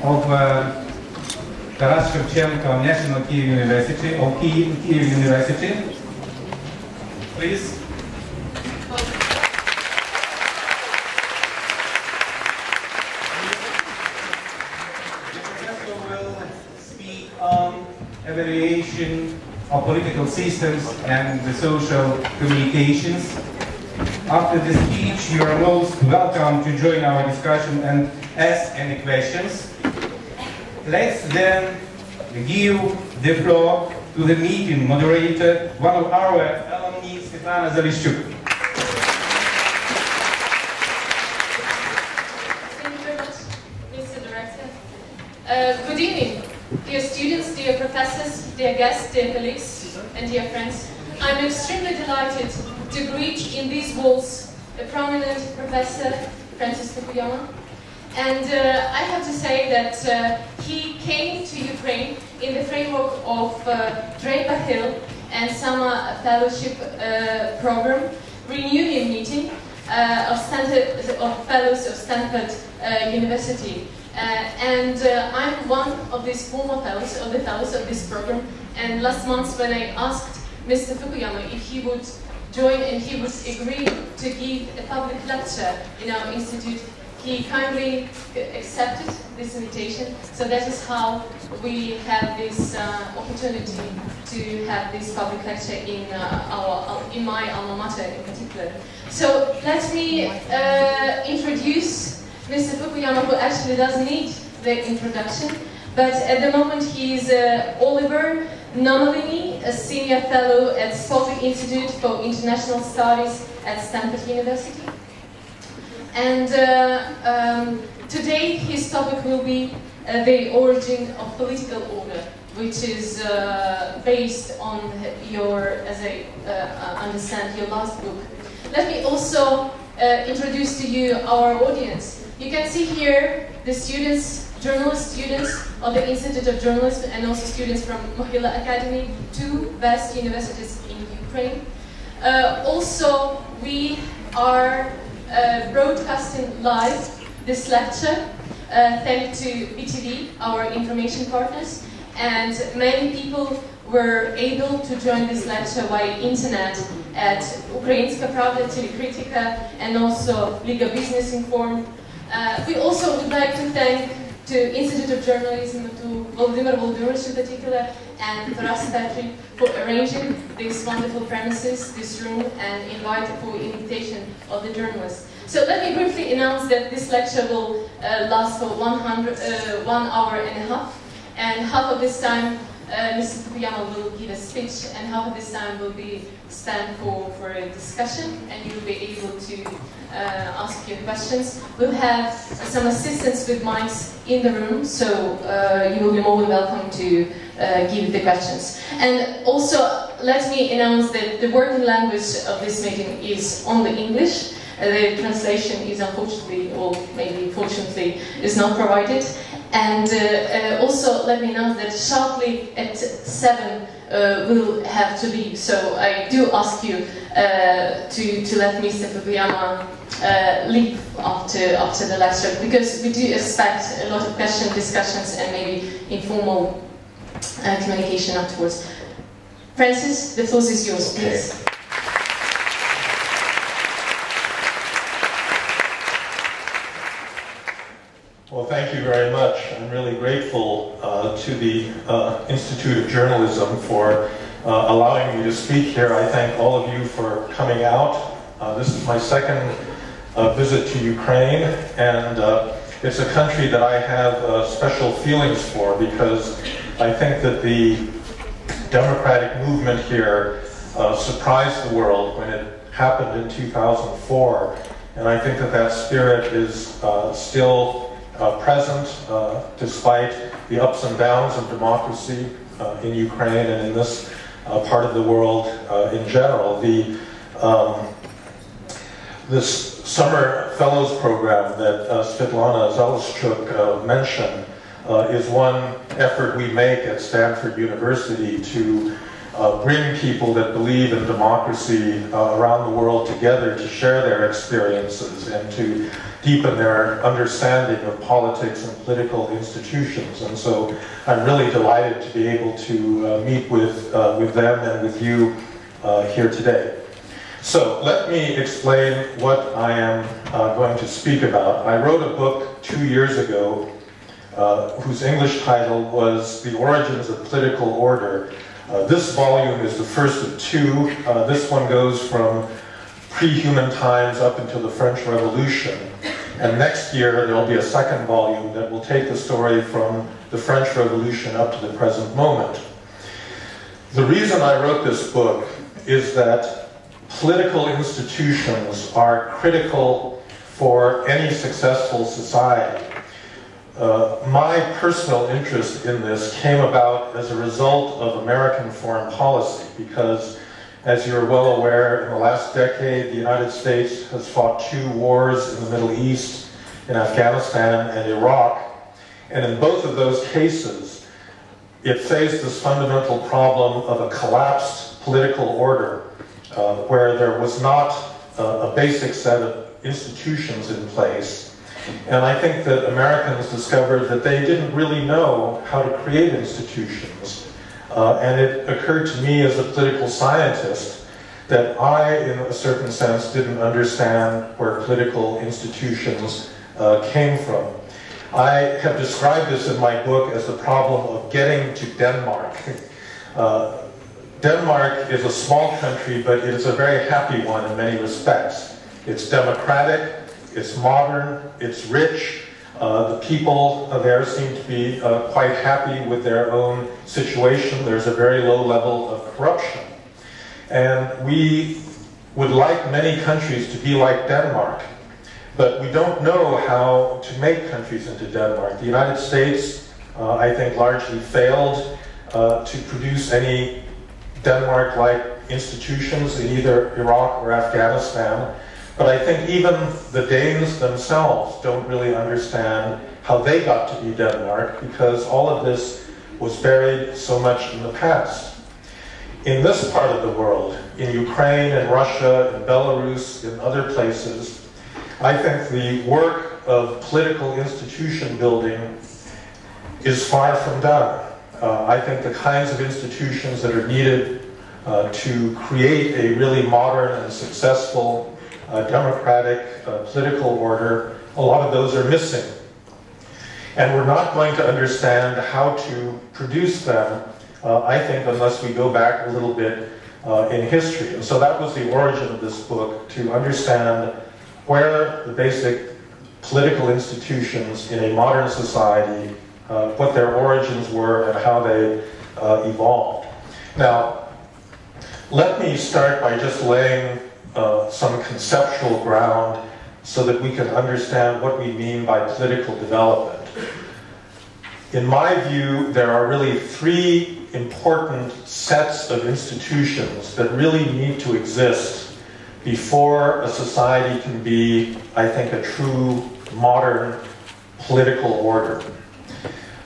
of Taras Shevchenko National Kyiv University, or Kyiv University. Please. The professor will speak on evaluation of political systems and the social communications. After the speech, you are most welcome to join our discussion and ask any questions. Let's then give the floor to the meeting moderator, one of our alumni, Zalishchuk. Thank you very much, Mr. Director. Good evening, dear students, dear professors, dear guests, dear colleagues, and dear friends. I'm extremely delighted to greet in these walls a prominent professor, Francis Fukuyama. And I have to say that he came to Ukraine in the framework of Draper Hill and Summer Fellowship Program reunion meeting of fellows of Stanford University. And I'm one of these former fellows, of this program. And last month when I asked Mr. Fukuyama if he would join and he would agree to give a public lecture in our institute, he kindly accepted this invitation. So that is how we have this opportunity to have this public lecture in my alma mater in particular. So let me introduce Mr. Fukuyama, who actually doesn't need the introduction, but at the moment he is Oliver Nomalini, a senior fellow at Scottish Institute for International Studies at Stanford University. And today his topic will be the origin of political order, which is based on your, as I understand, your last book. Let me also introduce to you our audience. You can see here the students, journalist students of the Institute of Journalism, and also students from Mohila Academy, two best universities in Ukraine. Also, we are broadcasting live this lecture thanks to BTV, our information partners, and many people were able to join this lecture via internet at Ukrainska Pravda, Telekritika, and also Liga Business Inform. We also would like to thank to Institute of Journalism, to Volodymyr Volodymyrovich in particular, and Taras Petri for arranging these wonderful premises, this room, and for invitation of the journalists. So let me briefly announce that this lecture will last for 1 hour and a half, and half of this time Mr. Fukuyama will give a speech, and half of this time will be spent for a discussion, and you will be able to ask your questions. We'll have some assistants with mics in the room, so you will be more than welcome to give the questions. And also, let me announce that the working language of this meeting is only English. The translation is unfortunately, or maybe fortunately, is not provided. And also let me announce that sharply at 7 we'll have to leave. So I do ask you to let Mr. Fukuyama leave after the lecture, because we do expect a lot of questions, discussions, and maybe informal communication afterwards. Francis, the floor is yours, please. Okay. Well, thank you very much. I'm really grateful to the Institute of Journalism for allowing me to speak here. I thank all of you for coming out. This is my second visit to Ukraine, and it's a country that I have special feelings for, because I think that the democratic movement here surprised the world when it happened in 2004, and I think that that spirit is still present despite the ups and downs of democracy in Ukraine and in this part of the world in general. This summer fellows program that Svetlana Zalishchuk mentioned is one effort we make at Stanford University to bring people that believe in democracy around the world together to share their experiences and to deepen their understanding of politics and political institutions. And so I'm really delighted to be able to meet with them and with you here today. So let me explain what I am going to speak about. I wrote a book 2 years ago whose English title was The Origins of Political Order. This volume is the first of two. This one goes from pre-human times up until the French Revolution. And next year there will be a second volume that will take the story from the French Revolution up to the present moment. The reason I wrote this book is that political institutions are critical for any successful society. My personal interest in this came about as a result of American foreign policy because, as you're well aware, in the last decade the United States has fought 2 wars in the Middle East, in Afghanistan and Iraq, and in both of those cases it faced this fundamental problem of a collapsed political order where there was not a basic set of institutions in place. And I think that Americans discovered that they didn't really know how to create institutions. And it occurred to me as a political scientist that I, in a certain sense, didn't understand where political institutions came from. I have described this in my book as the problem of getting to Denmark. Denmark is a small country, but it is a very happy one in many respects. It's democratic, it's modern, it's rich. The people there seem to be quite happy with their own situation. There's a very low level of corruption. And we would like many countries to be like Denmark, but we don't know how to make countries into Denmark. The United States, I think, largely failed to produce any Denmark-like institutions in either Iraq or Afghanistan. But I think even the Danes themselves don't really understand how they got to be Denmark because all of this was buried so much in the past. In this part of the world, in Ukraine and Russia and Belarus and other places, I think the work of political institution building is far from done. I think the kinds of institutions that are needed to create a really modern and successful democratic political order, a lot of those are missing. And we're not going to understand how to produce them, I think, unless we go back a little bit in history. And so that was the origin of this book, to understand where the basic political institutions in a modern society, what their origins were and how they evolved. Now, let me start by just laying some conceptual ground so that we can understand what we mean by political development. In my view, there are really 3 important sets of institutions that really need to exist before a society can be, I think, a true modern political order.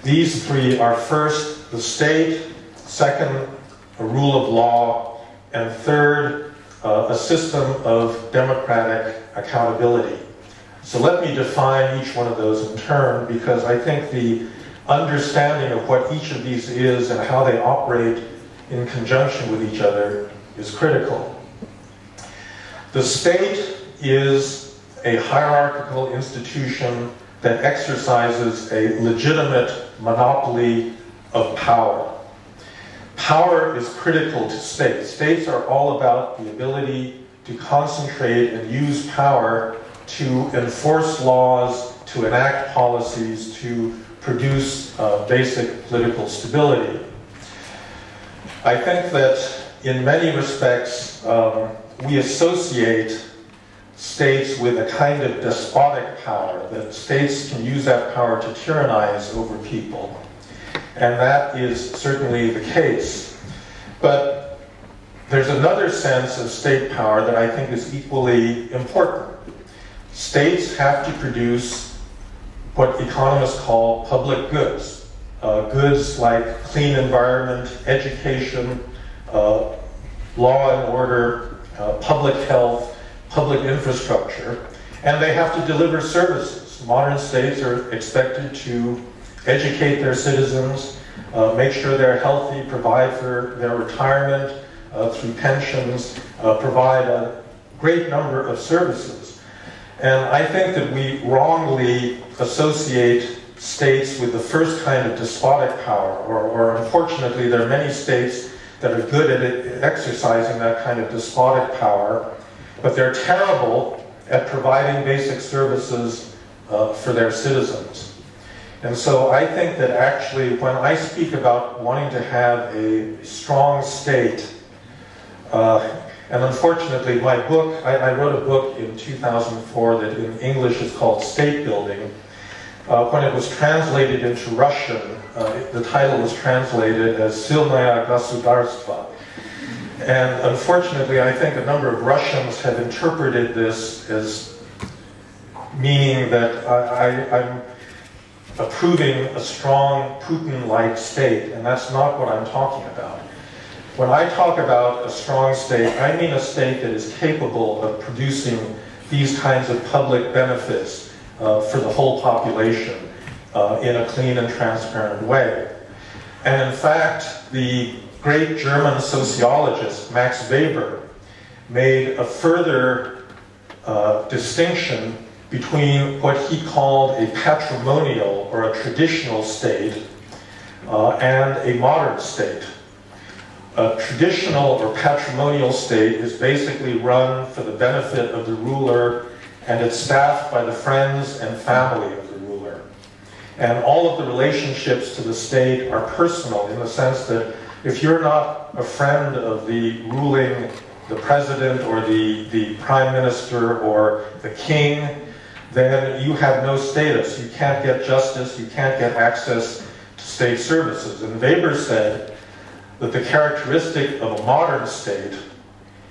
These 3 are first, the state; second, a rule of law; and third, a system of democratic accountability. So let me define each one of those in turn, because I think the understanding of what each of these is and how they operate in conjunction with each other is critical. The state is a hierarchical institution that exercises a legitimate monopoly of power. Power is critical to states. States are all about the ability to concentrate and use power to enforce laws, to enact policies, to produce basic political stability. I think that in many respects we associate states with a kind of despotic power, that states can use that power to tyrannize over people. And that is certainly the case. But there's another sense of state power that I think is equally important. States have to produce what economists call public goods. Goods like clean environment, education, law and order, public health, public infrastructure, and they have to deliver services. Modern states are expected to educate their citizens, make sure they're healthy, provide for their retirement through pensions, provide a great number of services. And I think that we wrongly associate states with the first kind of despotic power, or unfortunately there are many states that are good at exercising that kind of despotic power, but they're terrible at providing basic services for their citizens. And so I think that actually when I speak about wanting to have a strong state, and unfortunately my book, I wrote a book in 2004 that in English is called State Building. When it was translated into Russian, the title was translated as Silnaya Gasudarstva. And unfortunately, I think a number of Russians have interpreted this as meaning that I'm approving a strong Putin-like state, and that's not what I'm talking about. When I talk about a strong state, I mean a state that is capable of producing these kinds of public benefits for the whole population in a clean and transparent way. And in fact, the great German sociologist Max Weber made a further distinction between what he called a patrimonial or a traditional state and a modern state. A traditional or patrimonial state is basically run for the benefit of the ruler, and it's staffed by the friends and family of the ruler. And all of the relationships to the state are personal in the sense that if you're not a friend of the president or the prime minister or the king, then you have no status. You can't get justice, you can't get access to state services. And Weber said that the characteristic of a modern state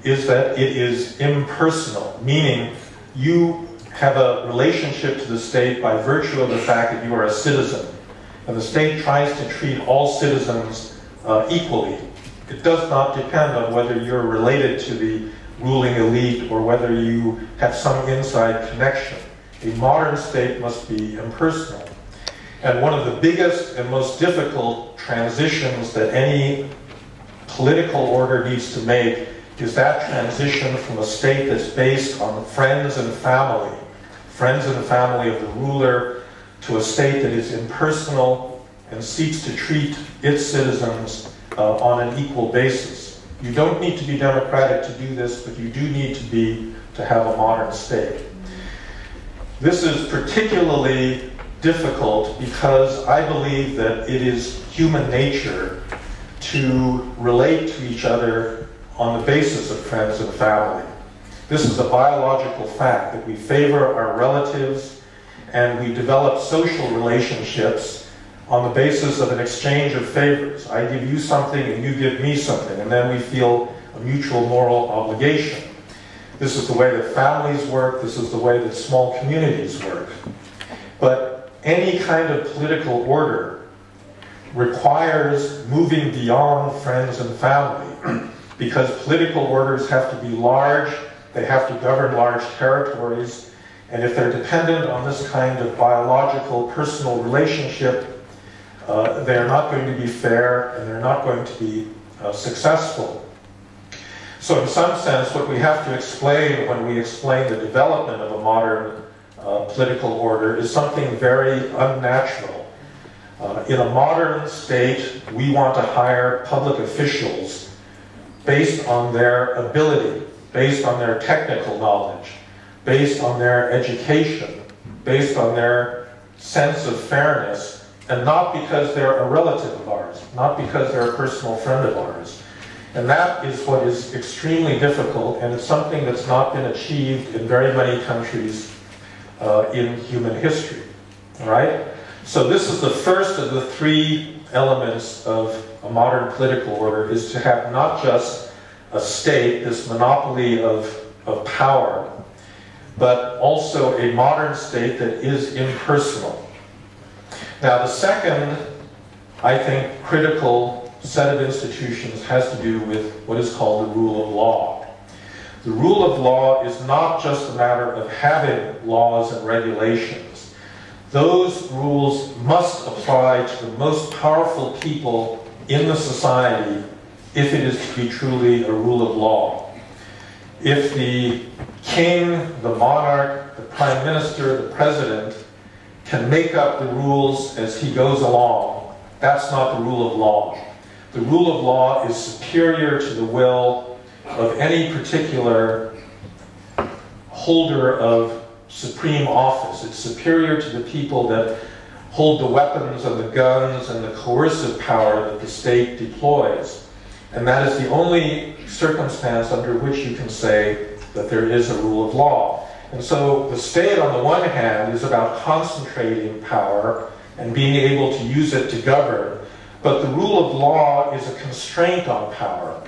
is that it is impersonal, meaning you have a relationship to the state by virtue of the fact that you are a citizen. And the state tries to treat all citizens equally. It does not depend on whether you're related to the ruling elite or whether you have some inside connection. A modern state must be impersonal. And one of the biggest and most difficult transitions that any political order needs to make is that transition from a state that's based on friends and family of the ruler, to a state that is impersonal and seeks to treat its citizens on an equal basis. You don't need to be democratic to do this, but you do need to have a modern state. This is particularly difficult because I believe that it is human nature to relate to each other on the basis of friends and family. This is a biological fact that we favor our relatives and we develop social relationships on the basis of an exchange of favors. I give you something and you give me something, and then we feel a mutual moral obligation. This is the way that families work, this is the way that small communities work. But any kind of political order requires moving beyond friends and family because political orders have to be large, they have to govern large territories, and if they're dependent on this kind of biological, personal relationship, they're not going to be fair and they're not going to be successful. So in some sense, what we have to explain when we explain the development of a modern political order is something very unnatural. In a modern state, we want to hire public officials based on their ability, based on their technical knowledge, based on their education, based on their sense of fairness, and not because they're a relative of ours, not because they're a personal friend of ours. And that is what is extremely difficult, and it's something that's not been achieved in very many countries in human history. All right? So this is the first of the three elements of a modern political order, is to have not just a state, this monopoly of power, but also a modern state that is impersonal. Now the second, I think, critical set of institutions has to do with what is called the rule of law. The rule of law is not just a matter of having laws and regulations. Those rules must apply to the most powerful people in the society if it is to be truly a rule of law. If the king, the monarch, the prime minister, the president can make up the rules as he goes along, that's not the rule of law. The rule of law is superior to the will of any particular holder of supreme office. It's superior to the people that hold the weapons and the guns and the coercive power that the state deploys. And that is the only circumstance under which you can say that there is a rule of law. And so the state, on the one hand, is about concentrating power and being able to use it to govern. But the rule of law is a constraint on power.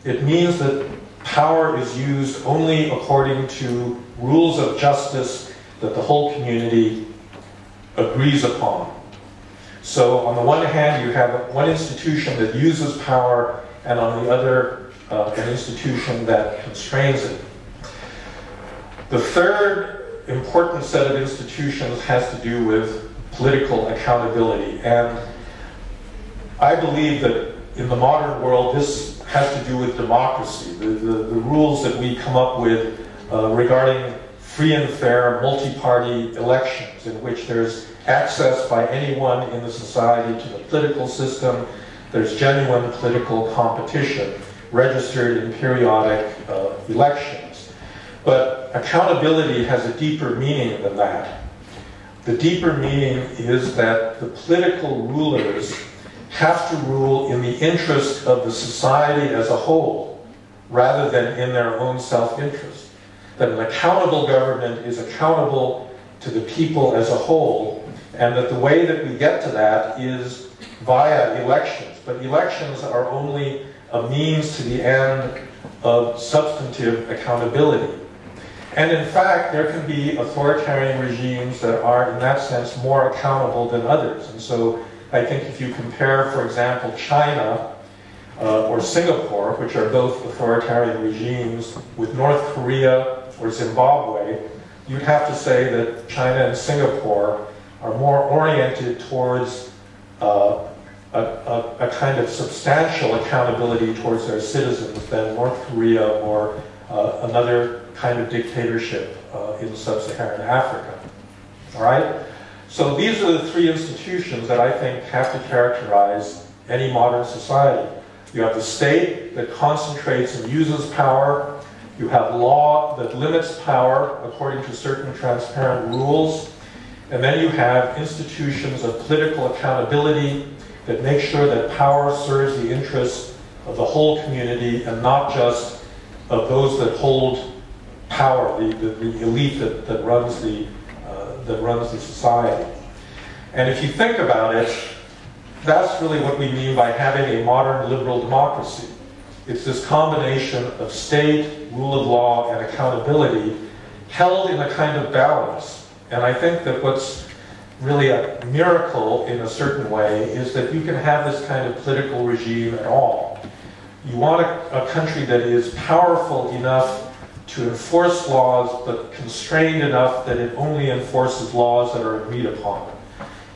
It means that power is used only according to rules of justice that the whole community agrees upon. So on the one hand, you have one institution that uses power, and on the other, an institution that constrains it. The third important set of institutions has to do with political accountability. And I believe that in the modern world, this has to do with democracy, the rules that we come up with regarding free and fair multi-party elections in which there's access by anyone in the society to the political system, there's genuine political competition registered in periodic elections. But accountability has a deeper meaning than that. The deeper meaning is that the political rulers have to rule in the interest of the society as a whole, rather than in their own self-interest. That an accountable government is accountable to the people as a whole, and that the way that we get to that is via elections. But elections are only a means to the end of substantive accountability. And in fact, there can be authoritarian regimes that are, in that sense, more accountable than others. And so I think if you compare, for example, China or Singapore, which are both authoritarian regimes, with North Korea or Zimbabwe, you'd have to say that China and Singapore are more oriented towards a kind of substantial accountability towards their citizens than North Korea or another kind of dictatorship in sub-Saharan Africa. All right? So these are the three institutions that I think have to characterize any modern society. You have the state that concentrates and uses power. You have law that limits power according to certain transparent rules. And then you have institutions of political accountability that make sure that power serves the interests of the whole community and not just of those that hold power, the elite that runs the society. And if you think about it, that's really what we mean by having a modern liberal democracy. It's this combination of state, rule of law, and accountability held in a kind of balance. And I think that what's really a miracle in a certain way is that you can have this kind of political regime at all. You want a country that is powerful enough to enforce laws, but constrained enough that it only enforces laws that are agreed upon.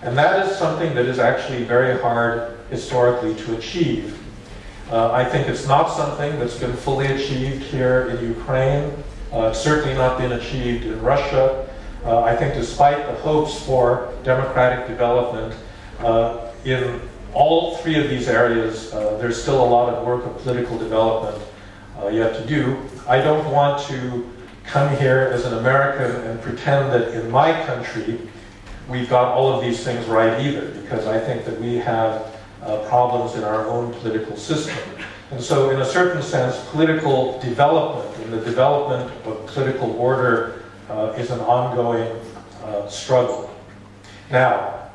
And that is something that is actually very hard historically to achieve. I think it's not something that's been fully achieved here in Ukraine. It's certainly not been achieved in Russia. I think despite the hopes for democratic development, in all three of these areas, there's still a lot of work of political development yet to do. I don't want to come here as an American and pretend that in my country we've got all of these things right either, because I think that we have problems in our own political system. And so in a certain sense, political development and the development of political order is an ongoing struggle. Now,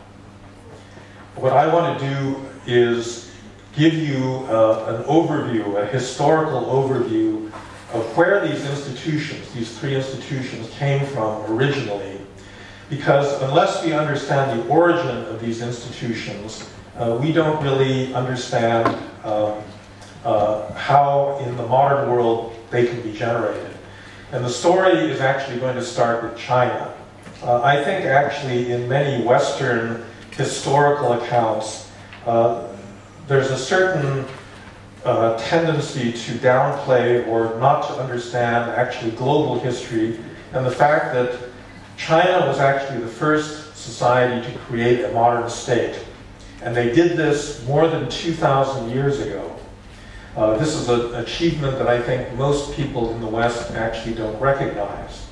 what I want to do is give you an overview, a historical overview of where these institutions, these three institutions, came from originally, because unless we understand the origin of these institutions, we don't really understand how in the modern world they can be generated. And the story is actually going to start with China. I think actually in many Western historical accounts, there's a certain tendency to downplay or not to understand actually global history, and the fact that China was actually the first society to create a modern state. And they did this more than 2,000 years ago. This is an achievement that I think most people in the West actually don't recognize.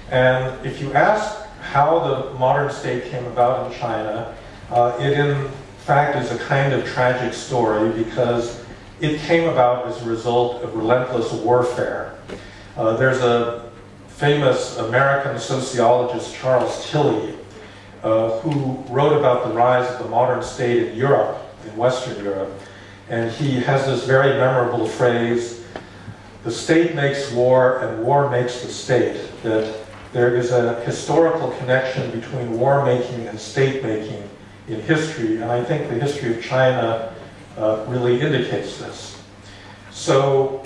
And if you ask how the modern state came about in China, it in fact is a kind of tragic story because it came about as a result of relentless warfare. There's a famous American sociologist, Charles Tilly, who wrote about the rise of the modern state in Europe, in Western Europe, and he has this very memorable phrase, "The state makes war and war makes the state," that there is a historical connection between war making and state making in history, and I think the history of China really indicates this. So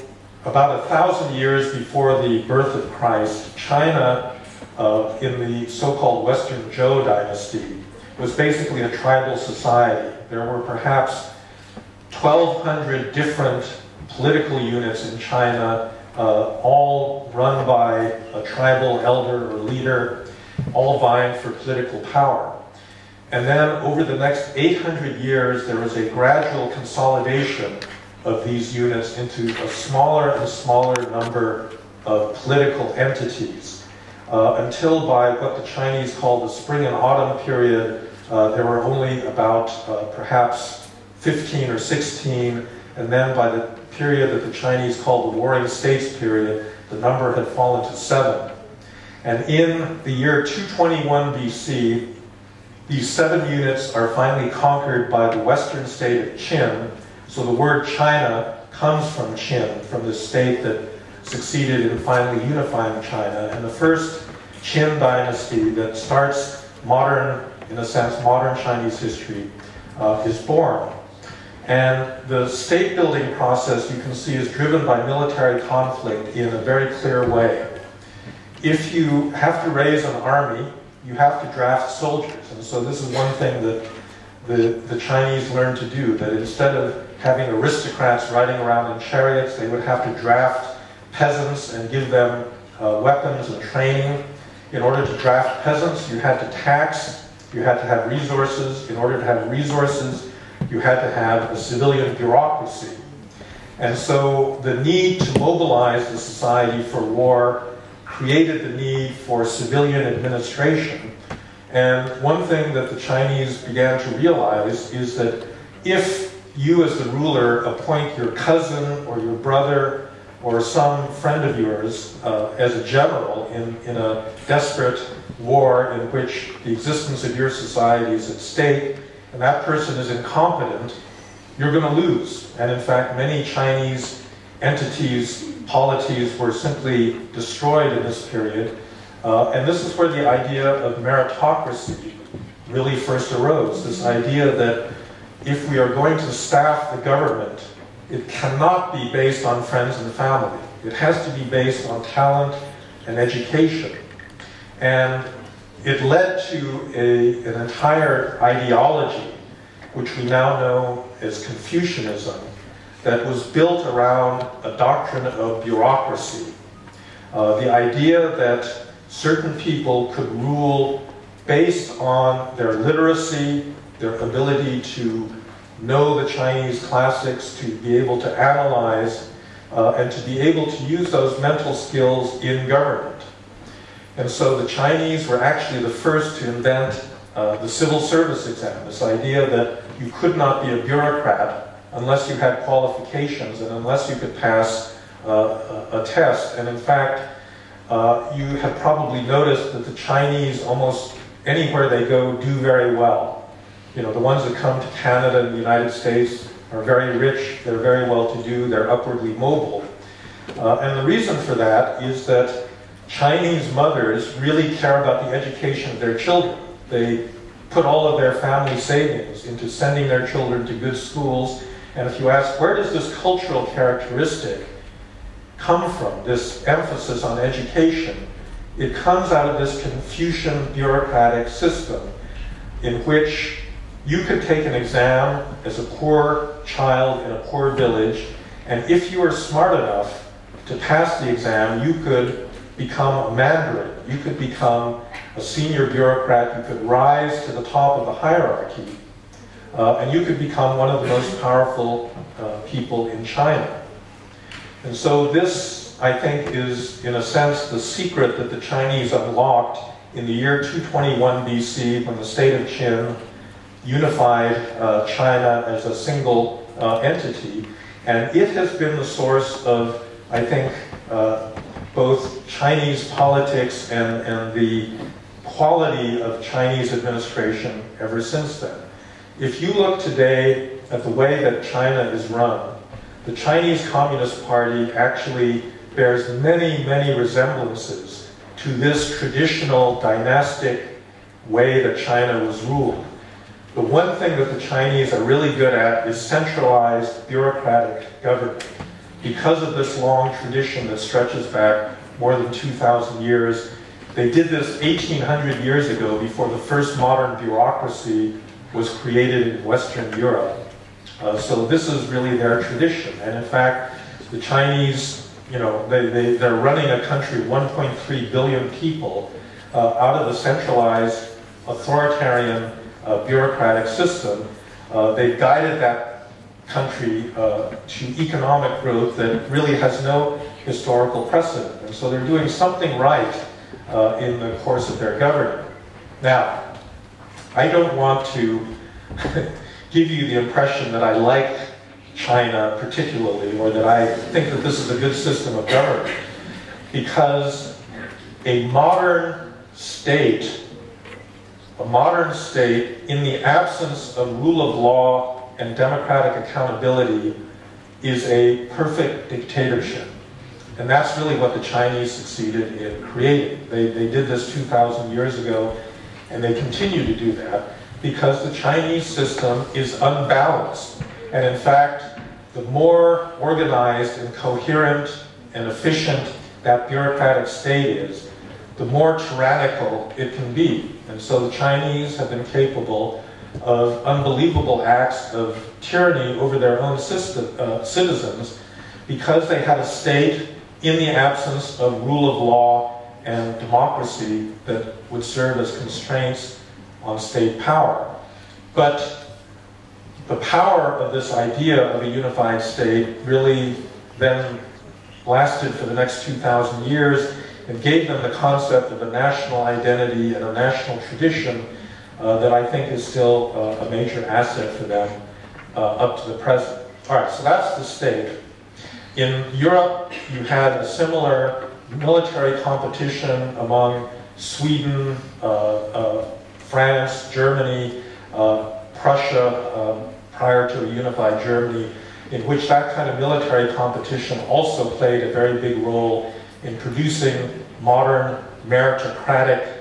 about 1,000 years before the birth of Christ, China in the so-called Western Zhou dynasty was basically a tribal society. There were perhaps 1,200 different political units in China, all run by a tribal elder or leader, all vying for political power. And then over the next 800 years, there was a gradual consolidation of these units into a smaller and smaller number of political entities, until by what the Chinese call the Spring and Autumn period, there were only about perhaps 15 or 16, and then by the period that the Chinese called the Warring States period, the number had fallen to 7. And in the year 221 BC, these 7 units are finally conquered by the western state of Qin. So the word China comes from Qin, from the state that succeeded in finally unifying China. And the first Qin dynasty that starts modern, in a sense, modern Chinese history is born. And the state building process, you can see, is driven by military conflict in a very clear way. If you have to raise an army, you have to draft soldiers. And so this is one thing that the Chinese learned to do, that instead of having aristocrats riding around in chariots, they would have to draft peasants and give them weapons and training. In order to draft peasants, you had to tax, you had to have resources. In order to have resources, you had to have a civilian bureaucracy. And so the need to mobilize the society for war created the need for civilian administration. And one thing that the Chinese began to realize is that if you as the ruler appoint your cousin or your brother or some friend of yours as a general in a desperate war in which the existence of your society is at stake, and that person is incompetent, you're going to lose. And in fact, many Chinese entities, polities, were simply destroyed in this period. And this is where the idea of meritocracy really first arose. This idea that if we are going to staff the government, it cannot be based on friends and family. It has to be based on talent and education. And it led to an entire ideology, which we now know as Confucianism, that was built around a doctrine of bureaucracy. The idea that certain people could rule based on their literacy, their ability to know the Chinese classics, to be able to analyze, and to be able to use those mental skills in government. And so the Chinese were actually the first to invent the civil service exam, this idea that you could not be a bureaucrat unless you had qualifications and unless you could pass a test. And in fact, you have probably noticed that the Chinese, almost anywhere they go, do very well. You know, the ones that come to Canada and the United States are very rich, they're very well-to-do, they're upwardly mobile. And the reason for that is that Chinese mothers really care about the education of their children. They put all of their family savings into sending their children to good schools. And if you ask, where does this cultural characteristic come from, this emphasis on education? It comes out of this Confucian bureaucratic system in which you could take an exam as a poor child in a poor village, and if you were smart enough to pass the exam, you could become a mandarin, you could become a senior bureaucrat, you could rise to the top of the hierarchy, and you could become one of the most powerful people in China. And so this, I think, is, in a sense, the secret that the Chinese unlocked in the year 221 BC, when the state of Qin unified China as a single entity. And it has been the source of, I think, both Chinese politics and the quality of Chinese administration ever since then. If you look today at the way that China is run, the Chinese Communist Party actually bears many, many resemblances to this traditional dynastic way that China was ruled. The one thing that the Chinese are really good at is centralized bureaucratic government. Because of this long tradition that stretches back more than 2,000 years, they did this 1,800 years ago, before the first modern bureaucracy was created in Western Europe. So this is really their tradition. And in fact, the Chinese, you know, they're running a country of 1.3 billion people out of the centralized authoritarian bureaucratic system. They've guided that country to economic growth that really has no historical precedent. And so they're doing something right in the course of their government. Now, I don't want to give you the impression that I like China particularly, or that I think that this is a good system of government, because a modern state in the absence of rule of law and democratic accountability is a perfect dictatorship. And that's really what the Chinese succeeded in creating. They did this 2,000 years ago, and they continue to do that because the Chinese system is unbalanced. And in fact, the more organized and coherent and efficient that bureaucratic state is, the more tyrannical it can be. And so the Chinese have been capable of unbelievable acts of tyranny over their own citizens, because they had a state in the absence of rule of law and democracy that would serve as constraints on state power. But the power of this idea of a unified state really then lasted for the next 2,000 years and gave them the concept of a national identity and a national tradition that I think is still a major asset for them up to the present. All right, so that's the state. In Europe, you had a similar military competition among Sweden, France, Germany, Prussia, prior to a unified Germany, in which that kind of military competition also played a very big role in producing modern, meritocratic,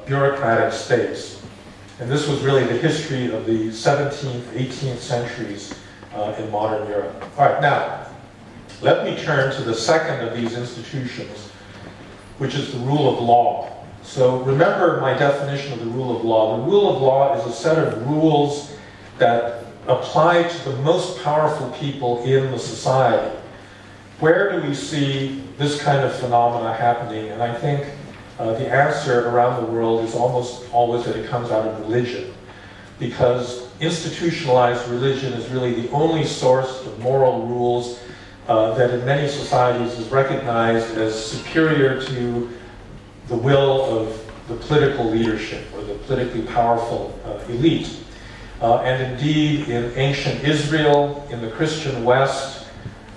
bureaucratic states. And this was really the history of the 17th, 18th centuries in modern Europe. All right, now, let me turn to the second of these institutions, which is the rule of law. So remember my definition of the rule of law. The rule of law is a set of rules that apply to the most powerful people in the society. Where do we see this kind of phenomena happening? And I think the answer around the world is almost always that it comes out of religion, because institutionalized religion is really the only source of moral rules that in many societies is recognized as superior to the will of the political leadership or the politically powerful elite. And indeed, in ancient Israel, in the Christian West,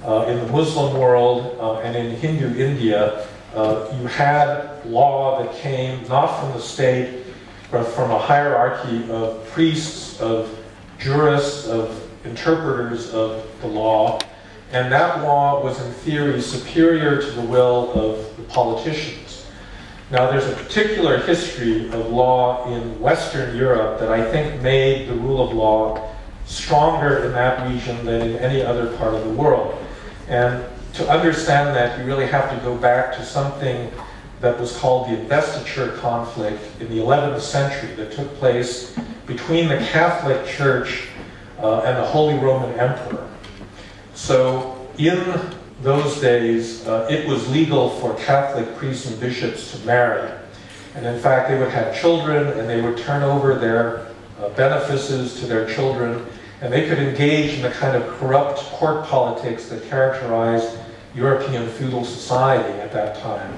in the Muslim world, and in Hindu India, you had law that came not from the state, but from a hierarchy of priests, of jurists, of interpreters of the law. and that law was in theory superior to the will of the politicians. Now there's a particular history of law in Western Europe that I think made the rule of law stronger in that region than in any other part of the world. And to understand that, you really have to go back to something that was called the investiture conflict in the 11th century that took place between the Catholic Church and the Holy Roman Emperor. So in those days, it was legal for Catholic priests and bishops to marry. And in fact, they would have children and they would turn over their benefices to their children, and they could engage in the kind of corrupt court politics that characterized European feudal society at that time.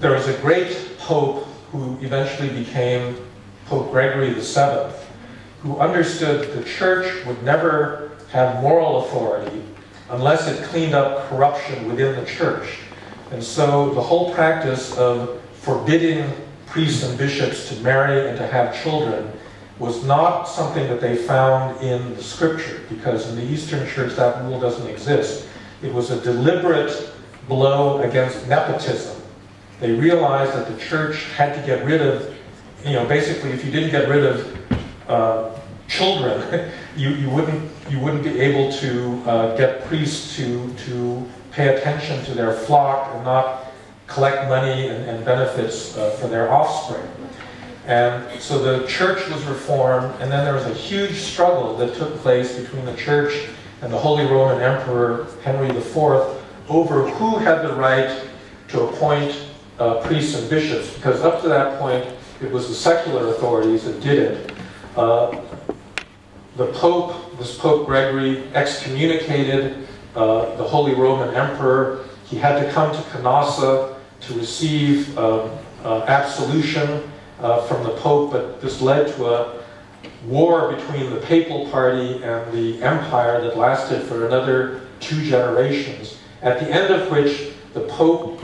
There was a great pope who eventually became Pope Gregory VII, who understood that the church would never have moral authority unless it cleaned up corruption within the church. And so the whole practice of forbidding priests and bishops to marry and to have children was not something that they found in the scripture, because in the Eastern Church that rule doesn't exist. It was a deliberate blow against nepotism. They realized that the church had to get rid of, basically if you didn't get rid of children, you wouldn't be able to get priests to pay attention to their flock and not collect money and benefits for their offspring. And so the church was reformed, and then there was a huge struggle that took place between the church and the Holy Roman Emperor Henry IV over who had the right to appoint priests and bishops, because up to that point it was the secular authorities that did it. The Pope, this Pope Gregory, excommunicated the Holy Roman Emperor. He had to come to Canossa to receive absolution from the Pope, but this led to a war between the papal party and the empire that lasted for another 2 generations, at the end of which the Pope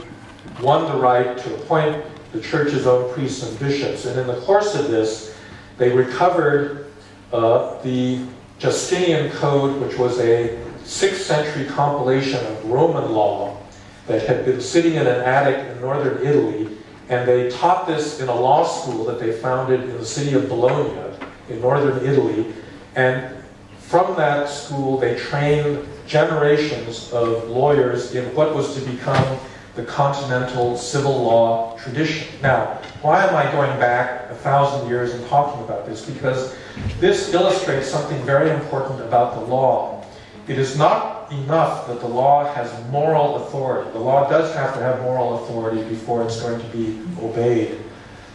won the right to appoint the church's own priests and bishops. And in the course of this, they recovered the Justinian Code, which was a 6th century compilation of Roman law that had been sitting in an attic in northern Italy, and they taught this in a law school that they founded in the city of Bologna in northern Italy. And from that school, they trained generations of lawyers in what was to become the continental civil law tradition. Now, why am I going back 1,000 years and talking about this? Because this illustrates something very important about the law. It is not enough that the law has moral authority. The law does have to have moral authority before it's going to be obeyed.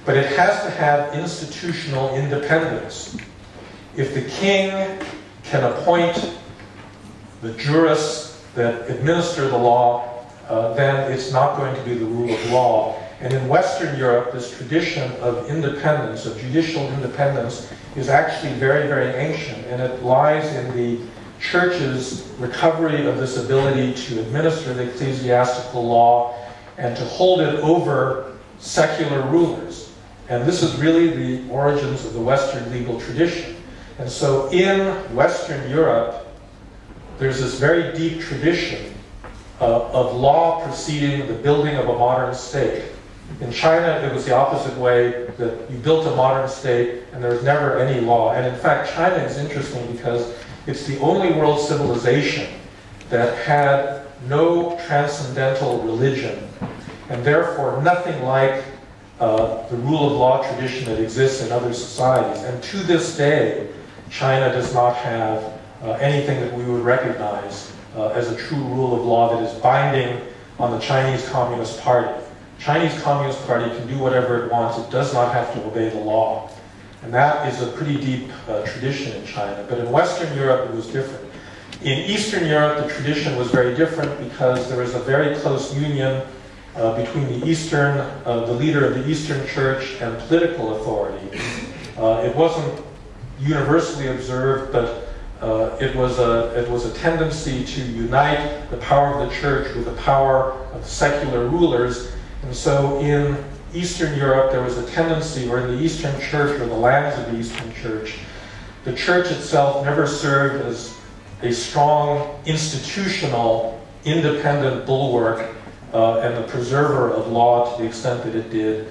But it has to have institutional independence. If the king can appoint the jurists that administer the law, then it's not going to be the rule of law. And in Western Europe, this tradition of independence, of judicial independence, is actually very, very ancient, and it lies in the church's recovery of this ability to administer the ecclesiastical law and to hold it over secular rulers. And this is really the origins of the Western legal tradition. And so in Western Europe, there's this very deep tradition of law preceding the building of a modern state. In China, it was the opposite way, that you built a modern state and there was never any law. And in fact, China is interesting because it's the only world civilization that had no transcendental religion, and therefore nothing like the rule of law tradition that exists in other societies. And to this day, China does not have anything that we would recognize as a true rule of law that is binding on the Chinese Communist Party. Chinese Communist Party can do whatever it wants. It does not have to obey the law. And that is a pretty deep tradition in China. But in Western Europe, it was different. In Eastern Europe, the tradition was very different because there was a very close union between the leader of the Eastern Church and political authority. It wasn't universally observed, but it was a tendency to unite the power of the church with the power of the secular rulers. And so in Eastern Europe, there was a tendency, or in the Eastern Church, or the lands of the Eastern Church, the church itself never served as a strong institutional, independent bulwark and the preserver of law to the extent that it did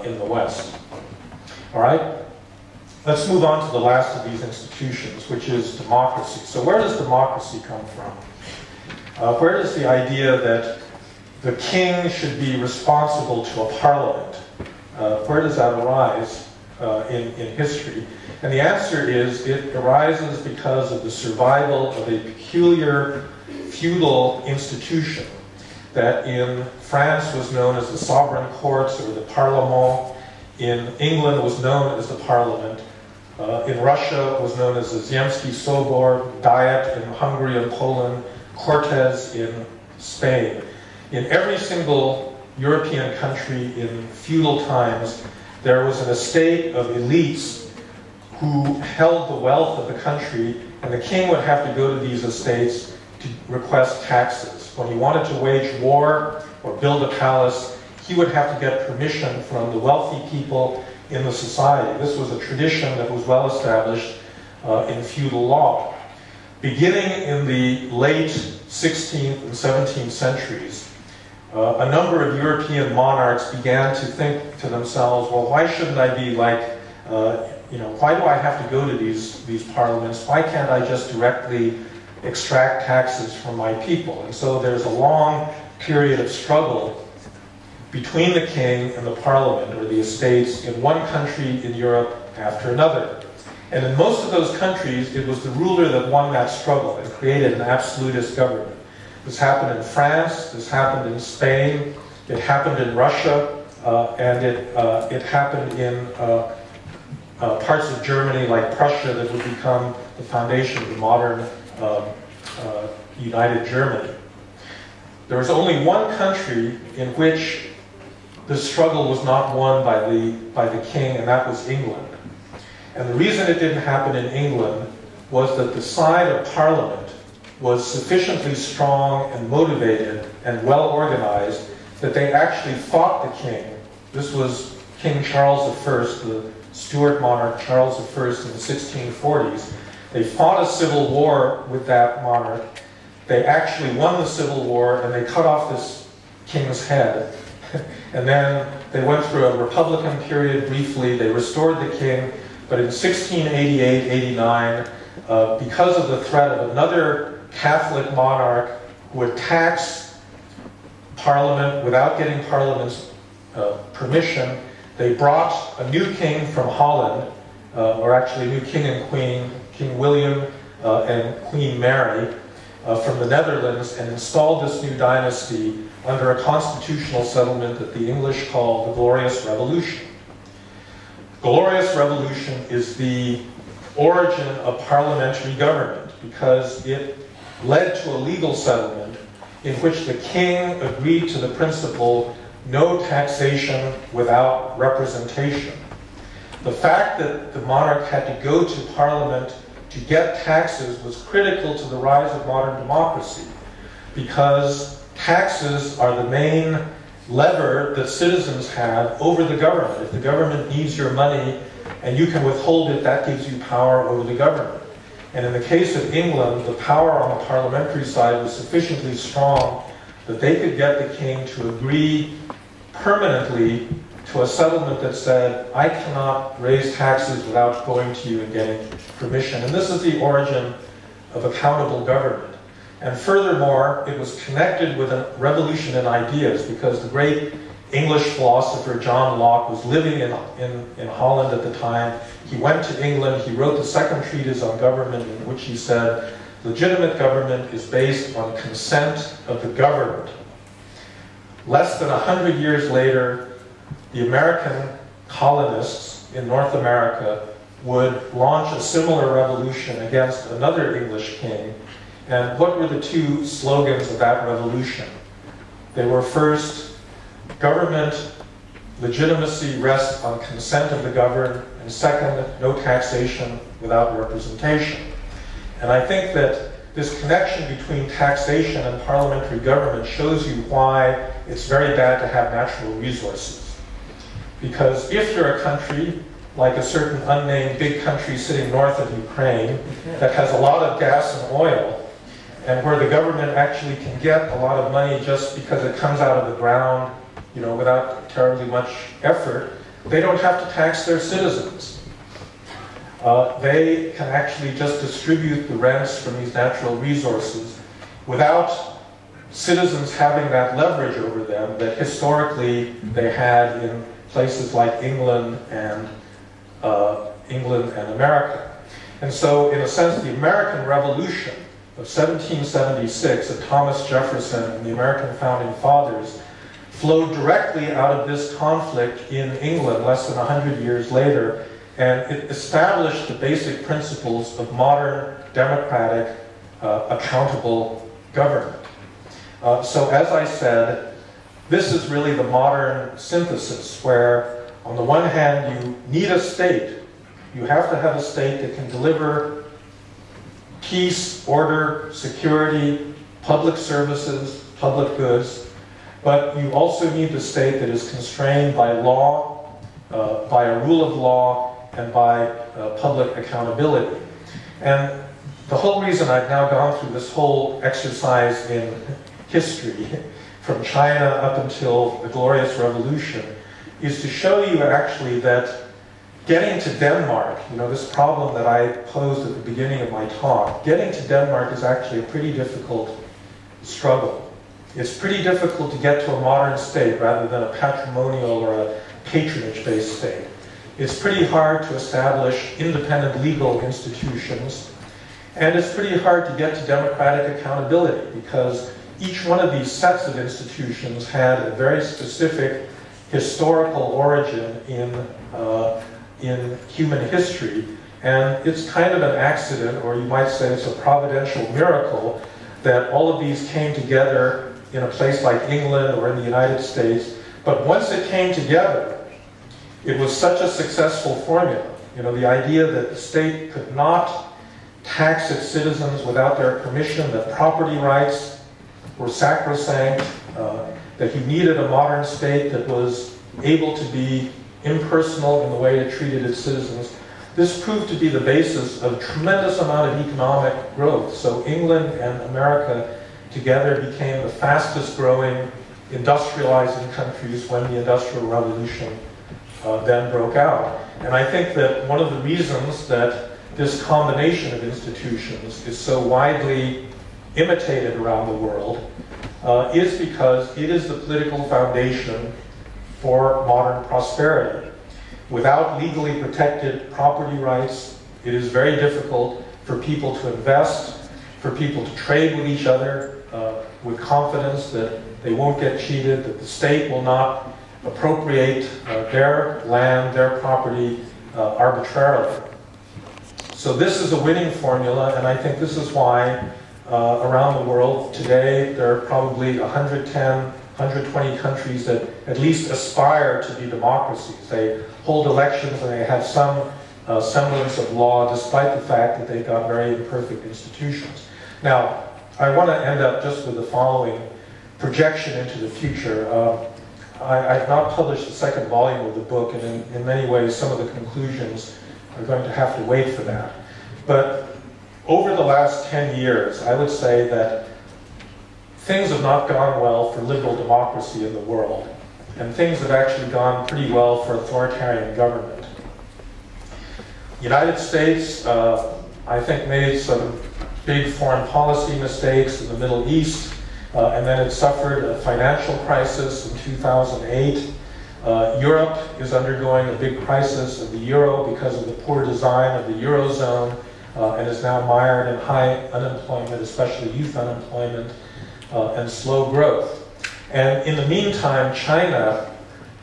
in the West. All right? Let's move on to the last of these institutions, which is democracy. So where does democracy come from? Where does the idea that the king should be responsible to a parliament, where does that arise in history? And the answer is it arises because of the survival of a peculiar feudal institution that in France was known as the sovereign courts or the parlement, in England was known as the parliament, in Russia was known as the Zemsky Sobor, Diet in Hungary and Poland, Cortes in Spain. In every single European country in feudal times, there was an estate of elites who held the wealth of the country, and the king would have to go to these estates to request taxes. When he wanted to wage war or build a palace, he would have to get permission from the wealthy people in the society. This was a tradition that was well established in feudal law. Beginning in the late 16th and 17th centuries, a number of European monarchs began to think to themselves, well, why shouldn't I be like, why do I have to go to these parliaments? Why can't I just directly extract taxes from my people? And so there's a long period of struggle between the king and the parliament, or the estates, in one country in Europe after another. And in most of those countries, it was the ruler that won that struggle and created an absolutist government. This happened in France, this happened in Spain, it happened in Russia, and it happened in parts of Germany like Prussia that would become the foundation of the modern united Germany. There was only one country in which the struggle was not won by the king, and that was England. And the reason it didn't happen in England was that the side of Parliament was sufficiently strong and motivated and well organized that they actually fought the king. This was King Charles I, the Stuart monarch Charles I in the 1640s. They fought a civil war with that monarch. They actually won the civil war, and they cut off this king's head. And then they went through a Republican period briefly. They restored the king. But in 1688-89, because of the threat of another Catholic monarch who would tax Parliament without getting Parliament's permission, they brought a new king from Holland, or actually a new king and queen, King William and Queen Mary, from the Netherlands, and installed this new dynasty under a constitutional settlement that the English call the Glorious Revolution. Glorious Revolution is the origin of parliamentary government because it led to a legal settlement in which the king agreed to the principle no taxation without representation. The fact that the monarch had to go to Parliament to get taxes was critical to the rise of modern democracy because taxes are the main lever that citizens have over the government. If the government needs your money and you can withhold it, that gives you power over the government. And in the case of England, the power on the parliamentary side was sufficiently strong that they could get the king to agree permanently to a settlement that said, I cannot raise taxes without going to you and getting permission. And this is the origin of accountable government. And furthermore, it was connected with a revolution in ideas because the great English philosopher John Locke was living in Holland at the time. He went to England, he wrote the second treatise on government in which he said, legitimate government is based on consent of the governed. Less than 100 years later, the American colonists in North America would launch a similar revolution against another English king. And what were the two slogans of that revolution? They were first, government legitimacy rests on consent of the governed, and second, no taxation without representation. And I think that this connection between taxation and parliamentary government shows you why it's very bad to have natural resources. Because if you're a country like a certain unnamed big country sitting north of Ukraine that has a lot of gas and oil, and where the government actually can get a lot of money just because it comes out of the ground, you know, without terribly much effort, they don't have to tax their citizens. They can actually just distribute the rents from these natural resources without citizens having that leverage over them that historically they had in places like England and America. And so, in a sense, the American Revolution of 1776 of Thomas Jefferson and the American Founding Fathers flowed directly out of this conflict in England less than 100 years later, and it established the basic principles of modern, democratic, accountable government. So as I said, this is really the modern synthesis, where on the one hand you need a state. You have to have a state that can deliver peace, order, security, public services, public goods, but you also need a state that is constrained by law, by a rule of law, and by public accountability. And the whole reason I've now gone through this whole exercise in history, from China up until the Glorious Revolution, is to show you actually that getting to Denmark, you know, this problem that I posed at the beginning of my talk, getting to Denmark is actually a pretty difficult struggle. It's pretty difficult to get to a modern state rather than a patrimonial or a patronage-based state. It's pretty hard to establish independent legal institutions, and it's pretty hard to get to democratic accountability because each one of these sets of institutions had a very specific historical origin in human history, and it's kind of an accident, or you might say it's a providential miracle, that all of these came together in a place like England or in the United States. But once it came together, it was such a successful formula. You know, the idea that the state could not tax its citizens without their permission, that property rights were sacrosanct, that you needed a modern state that was able to be impersonal in the way it treated its citizens. This proved to be the basis of a tremendous amount of economic growth. So England and America together became the fastest growing industrializing countries when the Industrial Revolution then broke out. And I think that one of the reasons that this combination of institutions is so widely imitated around the world is because it is the political foundation for modern prosperity. Without legally protected property rights, it is very difficult for people to invest, for people to trade with each other with confidence that they won't get cheated, that the state will not appropriate their land, their property arbitrarily. So this is a winning formula, and I think this is why around the world today there are probably 110, 120 countries that at least aspire to be democracies. They hold elections and they have some semblance of law, despite the fact that they've got very imperfect institutions. Now, I want to end up just with the following projection into the future. I've not published the second volume of the book, and in many ways some of the conclusions are going to have to wait for that. But over the last 10 years, I would say that things have not gone well for liberal democracy in the world, and things have actually gone pretty well for authoritarian government. The United States, I think, made some big foreign policy mistakes in the Middle East, and then it suffered a financial crisis in 2008. Europe is undergoing a big crisis of the euro because of the poor design of the eurozone, and is now mired in high unemployment, especially youth unemployment, and slow growth. And in the meantime, China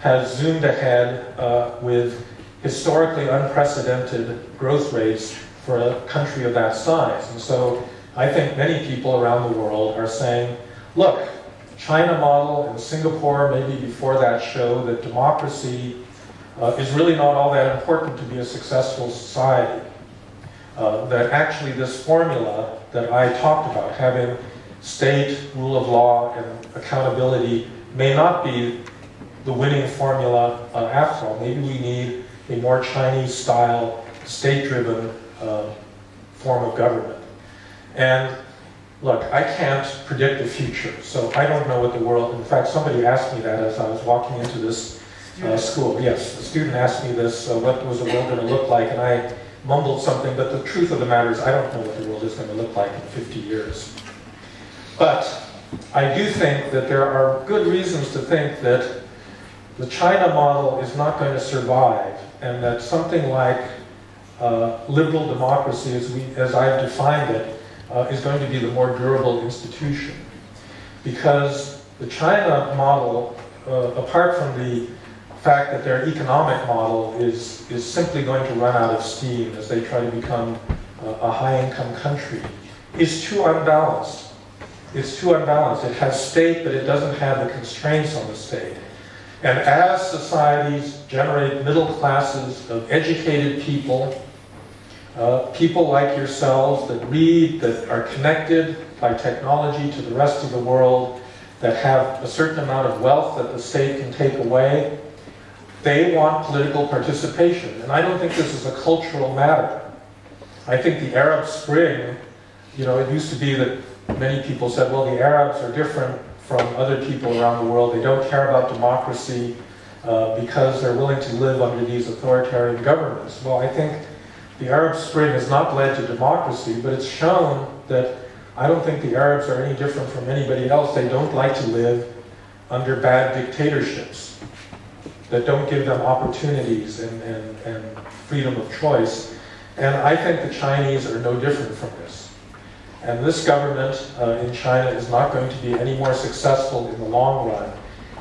has zoomed ahead with historically unprecedented growth rates for a country of that size. And so I think many people around the world are saying, look, China model and Singapore, maybe before that, show that democracy is really not all that important to be a successful society. That actually this formula that I talked about, having state, rule of law, and accountability, may not be the winning formula after all. Maybe we need a more Chinese-style, state-driven form of government. And look, I can't predict the future, so I don't know what the world, in fact, somebody asked me that as I was walking into this school. Yes, a student asked me this, what was the world going to look like, and I mumbled something, but the truth of the matter is I don't know what the world is going to look like in 50 years. But I do think that there are good reasons to think that the China model is not going to survive, and that something like liberal democracy, as I've defined it, is going to be the more durable institution. Because the China model, apart from the fact that their economic model is simply going to run out of steam as they try to become a high-income country, is too unbalanced. It's too unbalanced. It has state, but it doesn't have the constraints on the state. And as societies generate middle classes of educated people, people like yourselves that read, that are connected by technology to the rest of the world, that have a certain amount of wealth that the state can take away, they want political participation. And I don't think this is a cultural matter. I think the Arab Spring, you know, it used to be that many people said, well, the Arabs are different from other people around the world. They don't care about democracy because they're willing to live under these authoritarian governments. Well, I think the Arab Spring has not led to democracy, but it's shown that I don't think the Arabs are any different from anybody else. They don't like to live under bad dictatorships that don't give them opportunities and freedom of choice. And I think the Chinese are no different from this. And this government in China is not going to be any more successful in the long run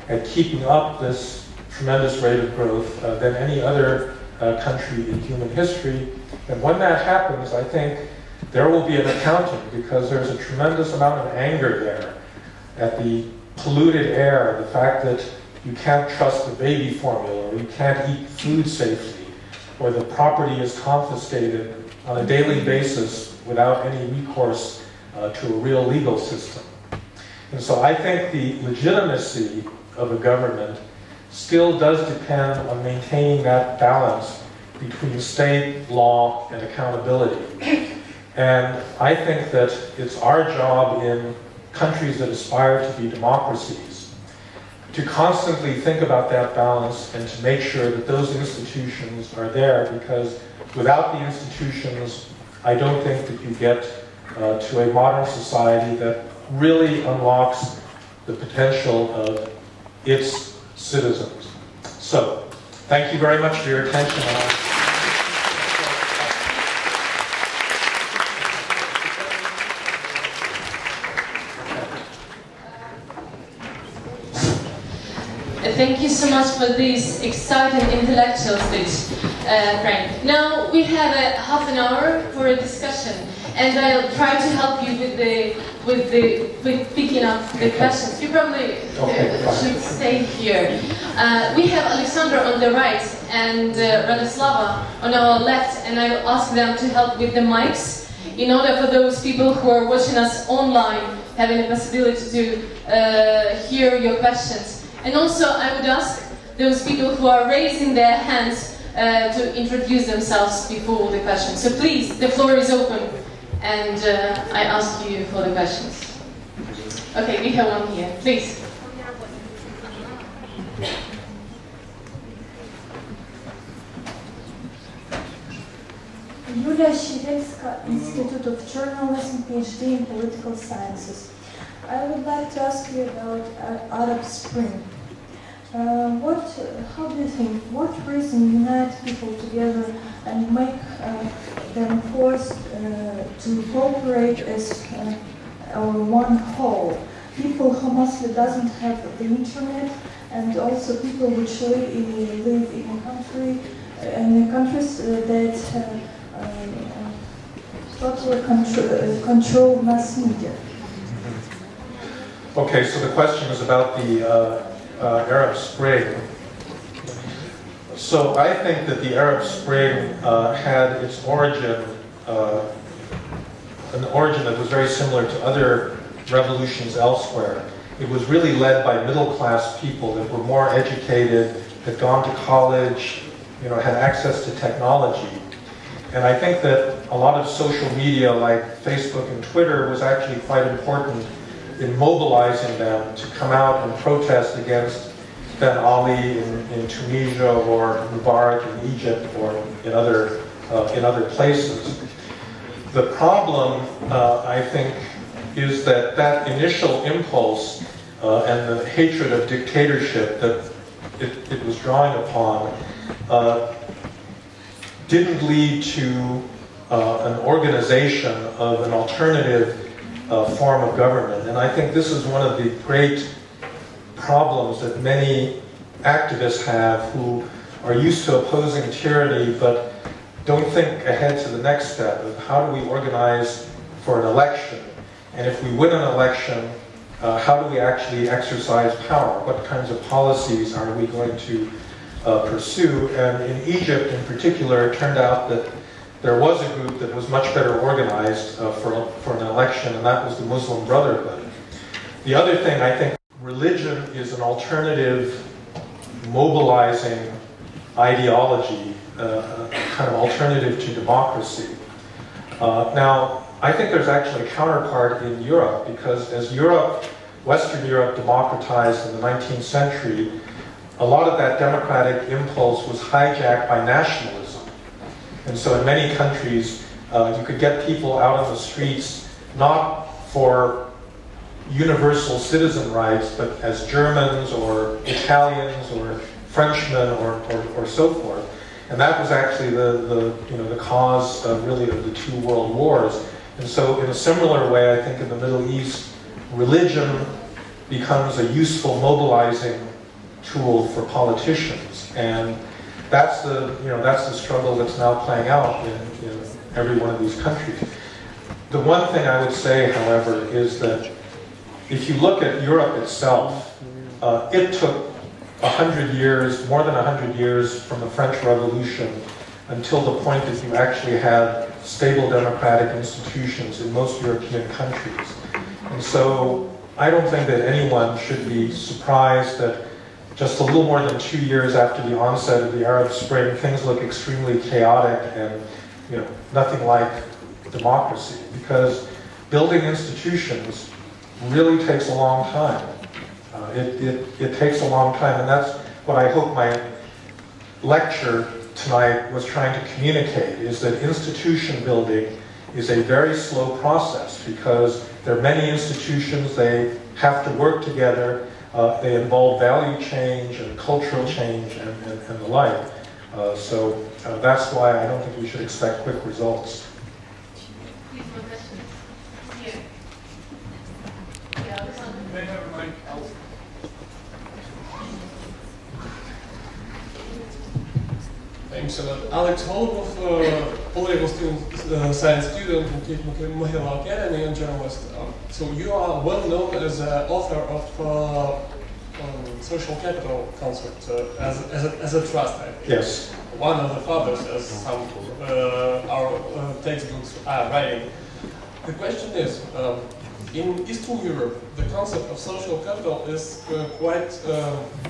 at keeping up this tremendous rate of growth than any other country in human history. And when that happens, I think there will be an accounting, because there's a tremendous amount of anger there at the polluted air, the fact that you can't trust the baby formula, or you can't eat food safely, or the property is confiscated on a daily basis without any recourse to a real legal system. And so I think the legitimacy of a government still does depend on maintaining that balance between state, law, and accountability. And I think that it's our job in countries that aspire to be democracies to constantly think about that balance and to make sure that those institutions are there, because without the institutions, I don't think that you get to a modern society that really unlocks the potential of its citizens. So, thank you very much for your attention. Thank you so much for this exciting intellectual speech, Frank. Now we have a half an hour for a discussion, and I'll try to help you with picking up the questions. You probably should stay here. We have Alexandra on the right and Radislava on our left, and I'll ask them to help with the mics in order for those people who are watching us online having the possibility to hear your questions. And also, I would ask those people who are raising their hands to introduce themselves before the question. So please, the floor is open, and I ask you for the questions. Okay, we have one here. Please. Julia Shivelska, Institute of Journalism, PhD in Political Sciences. I would like to ask you about Arab Spring. How do you think, what reason unite people together and make them forced to cooperate as one whole? People who mostly doesn't have the internet, and also people which live in a country, in countries that totally control mass media. Okay, so the question is about the Arab Spring. So I think that the Arab Spring had its origin, an origin that was very similar to other revolutions elsewhere. It was really led by middle-class people that were more educated, had gone to college, had access to technology. And I think that a lot of social media like Facebook and Twitter was actually quite important in mobilizing them to come out and protest against Ben Ali in Tunisia or Mubarak in Egypt or in other places. The problem, I think, is that initial impulse and the hatred of dictatorship that it was drawing upon didn't lead to an organization of an alternative form of government. And I think this is one of the great problems that many activists have who are used to opposing tyranny but don't think ahead to the next step of how do we organize for an election. And if we win an election, how do we actually exercise power? What kinds of policies are we going to pursue? And in Egypt in particular, it turned out that there was a group that was much better organized for an election, and that was the Muslim Brotherhood. The other thing, I think, religion is an alternative mobilizing ideology, a kind of alternative to democracy. Now, I think there's actually a counterpart in Europe, because as Western Europe democratized in the 19th century, a lot of that democratic impulse was hijacked by nationalism. And so in many countries, you could get people out on the streets not for universal citizen rights, but as Germans or Italians or Frenchmen or so forth. And that was actually the cause really of the two world wars. And so in a similar way, I think in the Middle East, religion becomes a useful mobilizing tool for politicians. And that's the struggle that's now playing out in every one of these countries. The one thing I would say, however, is that if you look at Europe itself, it took 100 years, more than 100 years from the French Revolution until the point that you actually had stable democratic institutions in most European countries. And so I don't think that anyone should be surprised that just a little more than 2 years after the onset of the Arab Spring, things look extremely chaotic and nothing like democracy, because building institutions really takes a long time. It takes a long time, and that's what I hope my lecture tonight was trying to communicate, is that institution building is a very slow process, because there are many institutions, they have to work together, they involve value change and cultural change and the like. So that's why I don't think we should expect quick results. Please, more questions? Here. Yeah, Alexander. May I have a mic? Thanks a lot. Alex Holubov, political science student in Kyiv Mohila Academy and journalist. So you are well known as an author of social capital concept as a trust, I think. Yes. One of the fathers, as some our textbooks are writing. The question is, in Eastern Europe, the concept of social capital is quite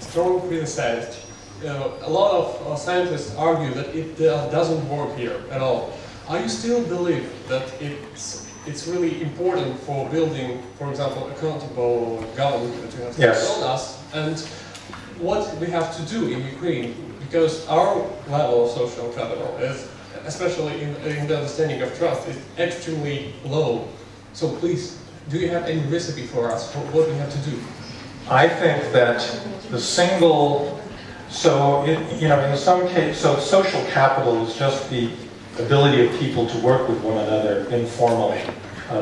strongly criticized. A lot of scientists argue that it doesn't work here at all. Are you still believe that it's really important for building, for example, accountable government that you have told us, and what we have to do in Ukraine, because our level of social capital is, especially in the understanding of trust, is extremely low. So please, do you have any recipe for us for what we have to do? I think that the single in some cases, social capital is just the ability of people to work with one another informally,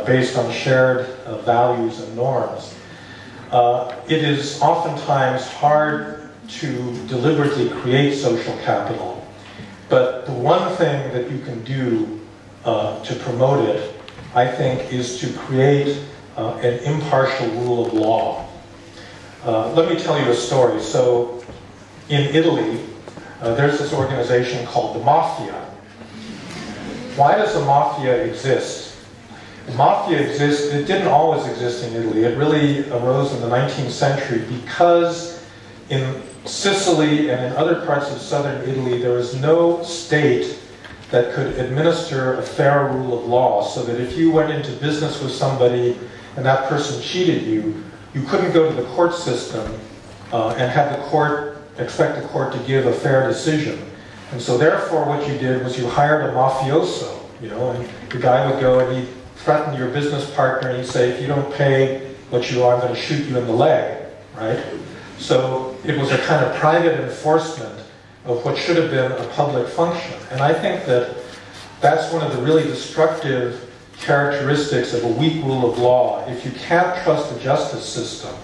based on shared values and norms. It is oftentimes hard to deliberately create social capital, but the one thing that you can do to promote it, I think, is to create an impartial rule of law. Let me tell you a story. So, in Italy, there's this organization called the Mafia. Why does the Mafia exist? The Mafia exists, it didn't always exist in Italy. It really arose in the 19th century because in Sicily and in other parts of southern Italy, there was no state that could administer a fair rule of law, so that if you went into business with somebody and that person cheated you, you couldn't go to the court system and have the court, expect the court to give a fair decision. And so therefore what you did was you hired a mafioso, you know, and the guy would go and he'd threaten your business partner and he'd say, if you don't pay what you owe, I'm going to shoot you in the leg, right? So it was a kind of private enforcement of what should have been a public function. And I think that that's one of the really destructive characteristics of a weak rule of law. If you can't trust the justice system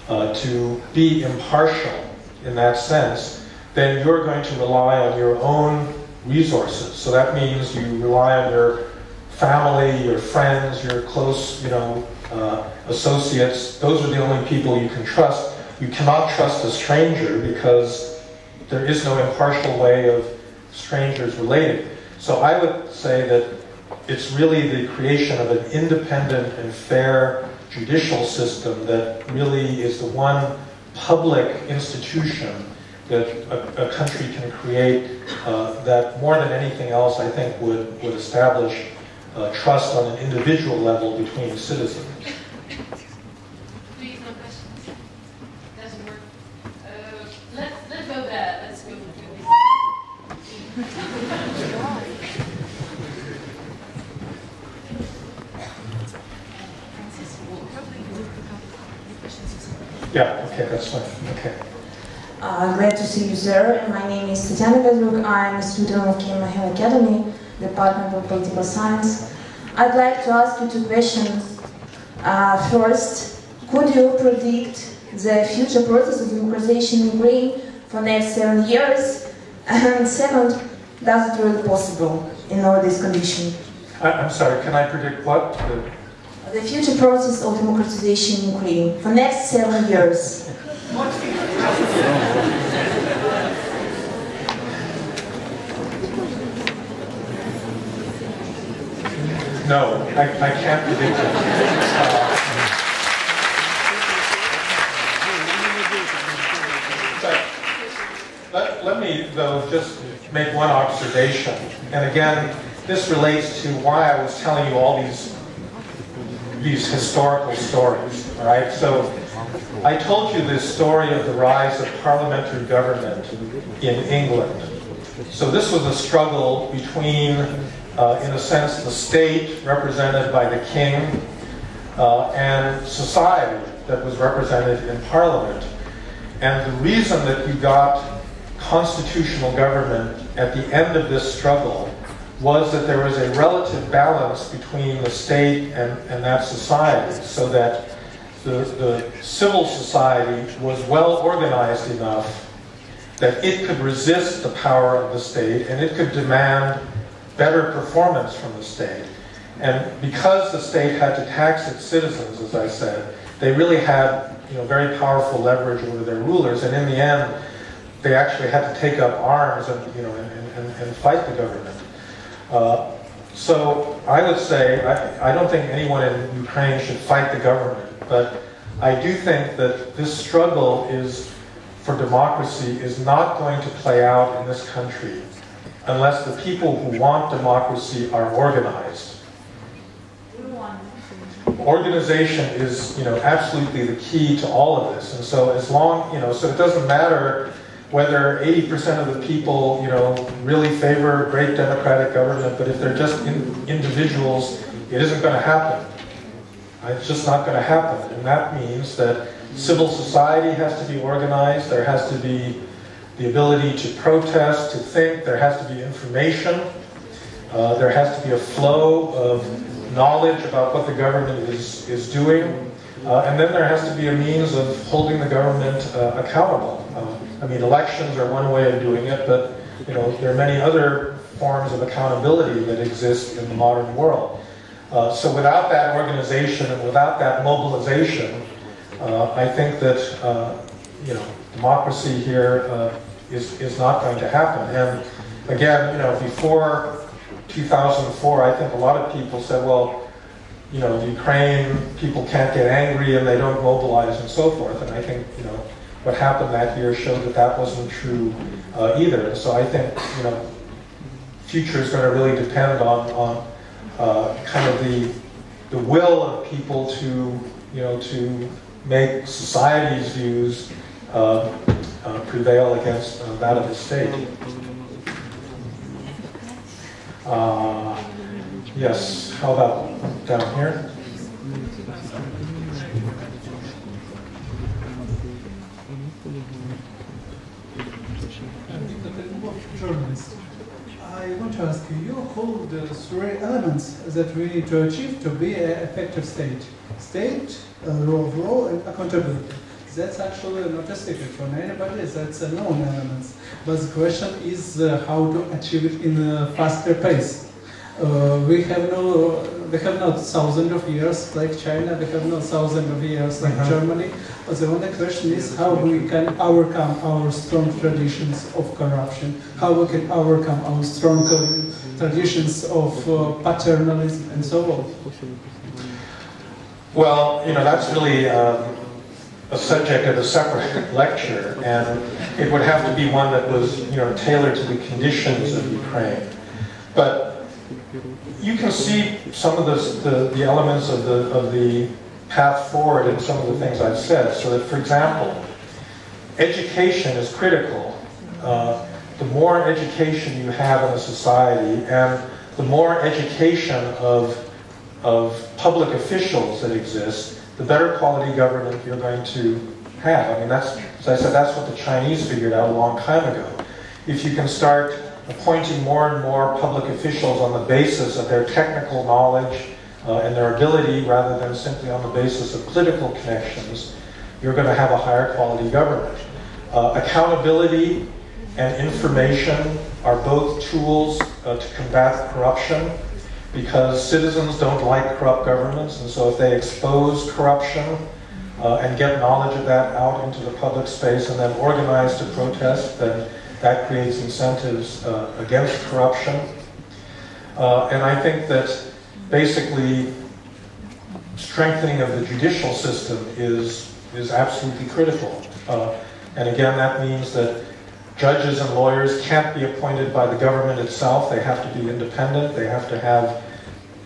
to be impartial in that sense, then you're going to rely on your own resources. So that means you rely on your family, your friends, your close, associates. Those are the only people you can trust. You cannot trust a stranger because there is no impartial way of strangers relating. So I would say that it's really the creation of an independent and fair judicial system that really is the one public institution that a country can create that more than anything else, I think, would establish trust on an individual level between citizens. Please, no questions. Doesn't work. Let's go there. Let's go to Yeah, okay, that's fine. Okay. Glad to see you, sir. My name is Tatiana Gazuk. I'm a student of Kyiv Hill Academy, Department of Political Science. I'd like to ask you two questions. First, could you predict the future process of democratization in Ukraine for next 7 years? And second, does it really possible in all these conditions? I'm sorry, can I predict what? The future process of democratization in Ukraine for next 7 years. No, I can't predict it. But let me, though, just make one observation. And again, this relates to why I was telling you all these historical stories, all right? So I told you this story of the rise of parliamentary government in England. So this was a struggle between, in a sense, the state represented by the king and society that was represented in parliament. And the reason that you got constitutional government at the end of this struggle was that there was a relative balance between the state and that society, so that the civil society was well organized enough that it could resist the power of the state and it could demand better performance from the state. And because the state had to tax its citizens, as I said, they really had very powerful leverage over their rulers, and in the end they actually had to take up arms and fight the government. So I would say, I don't think anyone in Ukraine should fight the government, but I do think that this struggle for democracy is not going to play out in this country unless the people who want democracy are organized. Organization is, absolutely the key to all of this, and so as long, so it doesn't matter whether 80% of the people, really favor great democratic government, but if they're just individuals, it isn't going to happen. It's just not going to happen. And that means that civil society has to be organized, there has to be the ability to protest, to think, there has to be information, there has to be a flow of knowledge about what the government is doing, and then there has to be a means of holding the government accountable. I mean, elections are one way of doing it, but there are many other forms of accountability that exist in the modern world. So without that organization and without that mobilization, I think that democracy here is not going to happen. And again, before 2004, I think a lot of people said, well, Ukraine people can't get angry and they don't mobilize and so forth. And I think what happened that year showed that that wasn't true either. So I think, you know, future is going to really depend on kind of the will of people to, you know, to make society's views prevail against that of the state. Yes, how about down here? Journalist. I want to ask you, you called the three elements that we need to achieve to be an effective state. State, rule of law, and accountability. That's actually not a secret from anybody, that's a known element. But the question is how to achieve it in a faster pace. We have not thousands of years like China, we have not thousands of years like Germany. But the only question is how we can overcome our strong traditions of corruption, how we can overcome our strong traditions of paternalism and so on. Well, you know, that's really a subject of a separate lecture, and it would have to be one that was, you know, tailored to the conditions of Ukraine. But you can see some of the elements of the path forward in some of the things I've said. So that, for example, education is critical. The more education you have in a society, and the more education of public officials that exist, the better quality government you're going to have. I mean, that's, as I said, that's what the Chinese figured out a long time ago. If you can start appointing more and more public officials on the basis of their technical knowledge and their ability, rather than simply on the basis of political connections, you're going to have a higher quality government. Accountability and information are both tools to combat corruption, because citizens don't like corrupt governments, and so if they expose corruption and get knowledge of that out into the public space and then organize to protest, then that creates incentives against corruption. And I think that basically strengthening of the judicial system is absolutely critical. And again, that means that judges and lawyers can't be appointed by the government itself. They have to be independent. They have to have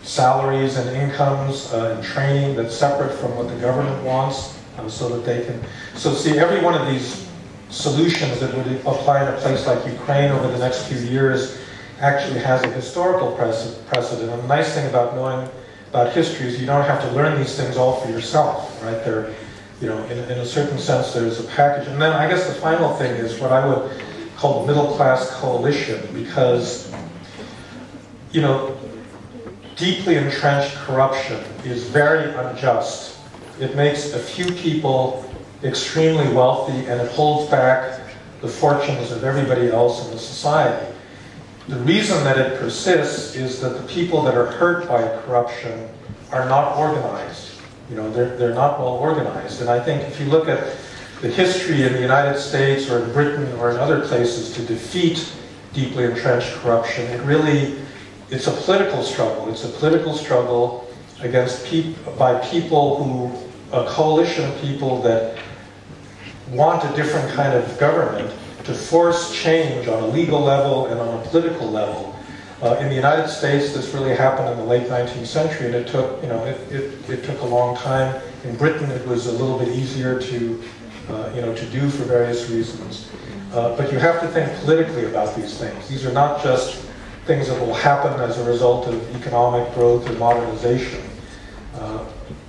salaries and incomes and training that's separate from what the government wants, so that they can... So see, every one of these solutions that would apply in a place like Ukraine over the next few years actually has a historical precedent. And the nice thing about knowing about history is you don't have to learn these things all for yourself, right? They're, you know, in a certain sense, there's a package. And then I guess the final thing is what I would call the middle class coalition, because, you know, deeply entrenched corruption is very unjust. It makes a few people extremely wealthy, and it holds back the fortunes of everybody else in the society. The reason that it persists is that the people that are hurt by corruption are not organized. You know, they're not well organized. And I think if you look at the history in the United States or in Britain or in other places to defeat deeply entrenched corruption, it's a political struggle. It's a political struggle against by people who, a coalition of people that want a different kind of government to force change on a legal level and on a political level. In the United States, this really happened in the late 19th century, and it took, you know, it took a long time. In Britain, it was a little bit easier to, you know, to do for various reasons. But you have to think politically about these things. These are not just things that will happen as a result of economic growth or modernization.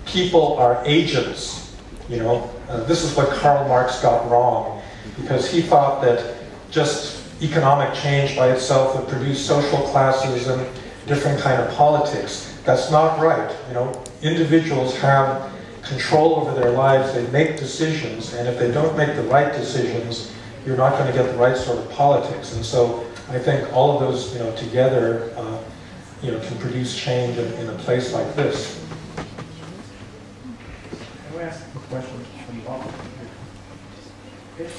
People are agents, you know. This is what Karl Marx got wrong, because he thought that just economic change by itself would produce social classes and different kind of politics. That's not right. You know, individuals have control over their lives, they make decisions, and if they don't make the right decisions, you're not going to get the right sort of politics. And so I think all of those, you know, together, you know, can produce change in a place like this. Can we ask a question from Bob? Okay.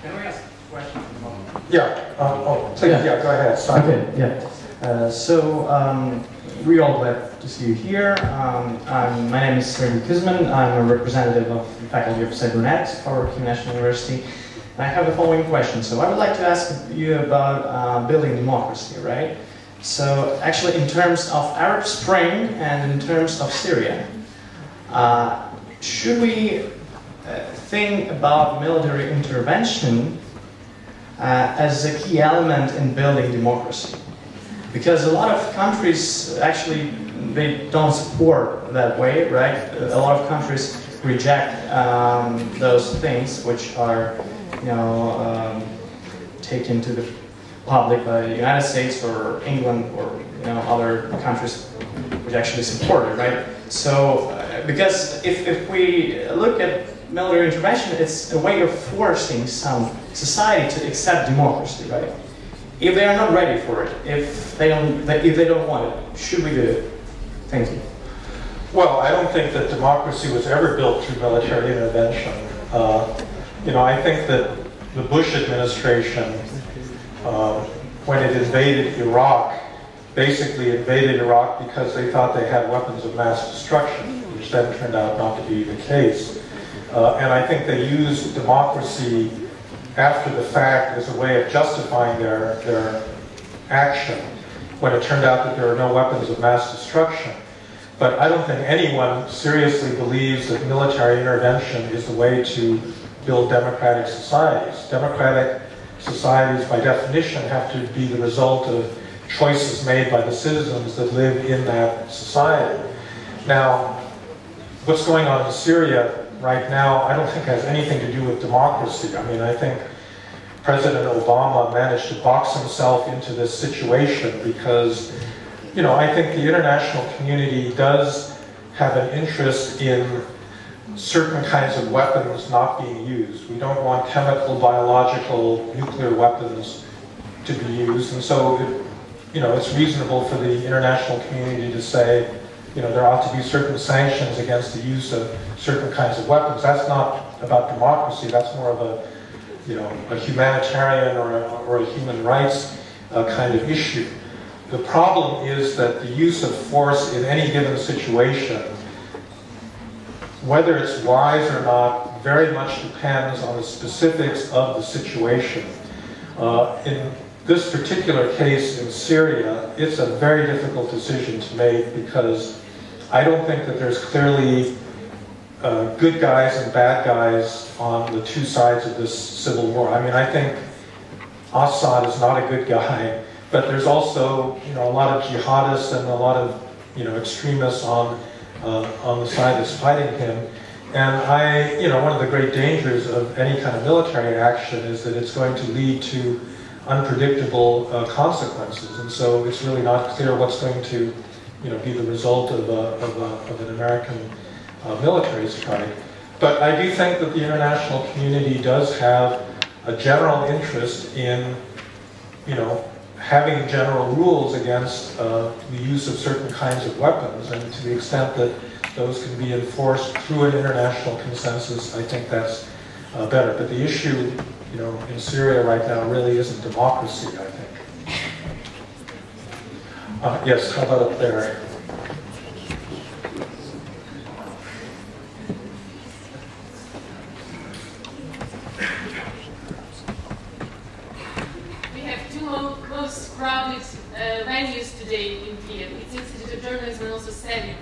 Can we ask a question from Bob? Yeah. Please, yeah, go ahead. Simon. Okay, yeah. we're all glad to see you here. My name is Sergey Kuzmin. I'm a representative of the Faculty of Cybernetics at our Kyiv National University. And I have the following question. So I would like to ask you about building democracy, right? So actually in terms of Arab Spring and in terms of Syria, should we think about military intervention as a key element in building democracy? Because a lot of countries actually, they don't support that way, right? A lot of countries reject those things which are, taken to the public by the United States or England or other countries which actually support it, right? So, because if we look at military intervention, it's a way of forcing some society to accept democracy, right? If they are not ready for it, if they don't want it, should we do it? Thank you. Well, I don't think that democracy was ever built through military intervention. I think that the Bush administration, when it invaded Iraq, basically invaded Iraq because they thought they had weapons of mass destruction, which then turned out not to be the case. And I think they used democracy after the fact as a way of justifying their action when it turned out that there are no weapons of mass destruction. But I don't think anyone seriously believes that military intervention is the way to build democratic societies. Democratic societies, by definition, have to be the result of choices made by the citizens that live in that society. Now, what's going on in Syria right now, I don't think has anything to do with democracy. I mean, I think President Obama managed to box himself into this situation because, I think the international community does have an interest in certain kinds of weapons not being used. We don't want chemical, biological, nuclear weapons to be used, and so it's reasonable for the international community to say, there ought to be certain sanctions against the use of certain kinds of weapons. That's not about democracy. That's more of a humanitarian or a human rights kind of issue. The problem is that the use of force in any given situation, whether it's wise or not, very much depends on the specifics of the situation. In this particular case in Syria, it's a very difficult decision to make because I don't think that there's clearly good guys and bad guys on the two sides of this civil war. I mean, I think Assad is not a good guy, but there's also a lot of jihadists and a lot of extremists on the side that's fighting him. And one of the great dangers of any kind of military action is that it's going to lead to unpredictable consequences, and so it's really not clear what's going to be the result of an American military strike. But I do think that the international community does have a general interest in having general rules against the use of certain kinds of weapons, and to the extent that those can be enforced through an international consensus, I think that's better. But the issue, in Syria right now really isn't democracy, I think. Yes, how about up there? We have two most crowded venues today in Kyiv. It's Institute of Journalism and also SEVI.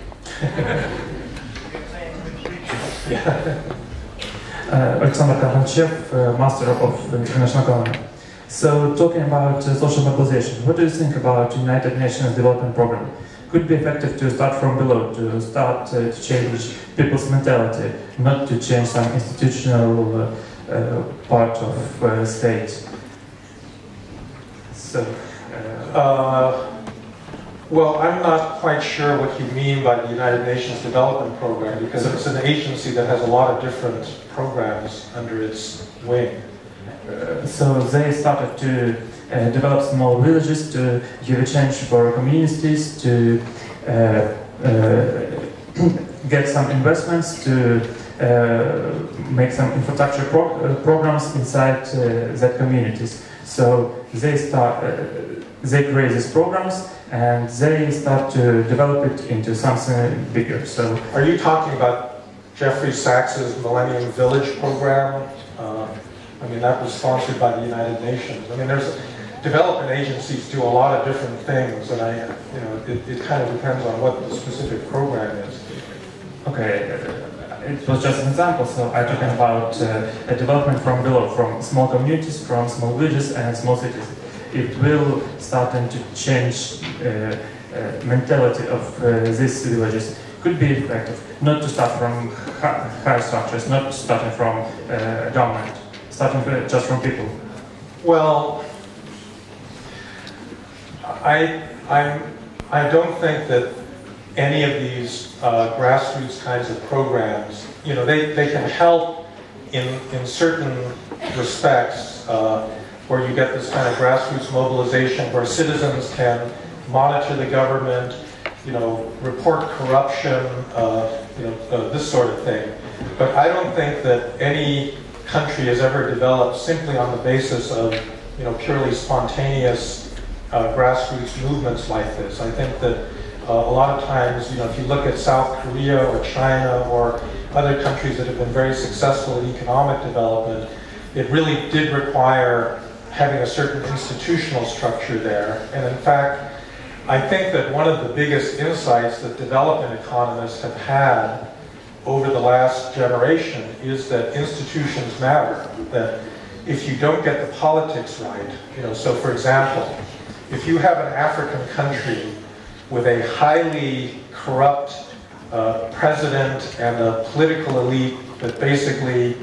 Alexander Kavanchev, Master of International Government. So, talking about social mobilization, what do you think about United Nations Development Program? Could it be effective to start from below, to start to change people's mentality, not to change some institutional part of state? So, well, I'm not quite sure what you mean by the United Nations Development Program, because it's an agency that has a lot of different programs under its wing. So they started to develop small villages, to give a chance for communities, to get some investments, to make some infrastructure programs inside that communities. So they they create these programs and they start to develop it into something bigger. So, are you talking about Jeffrey Sachs's Millennium Village program? I mean, that was sponsored by the United Nations. I mean, there's development agencies do a lot of different things, and it kind of depends on what the specific program is. Okay, it was just an example. So I'm talking about a development from below, from small communities, from small villages and small cities. It will start to change mentality of these villages. Could be effective, not to start from higher structures, not starting from government, starting just from people. Well, I don't think that any of these grassroots kinds of programs, they can help in certain respects where you get this kind of grassroots mobilization where citizens can monitor the government, report corruption, this sort of thing. But I don't think that any country has ever developed simply on the basis of, purely spontaneous grassroots movements like this. I think that a lot of times, if you look at South Korea or China or other countries that have been very successful in economic development, it really did require having a certain institutional structure there. And in fact, I think that one of the biggest insights that development economists have had over the last generation is that institutions matter, that if you don't get the politics right, so for example, if you have an African country with a highly corrupt president and a political elite that basically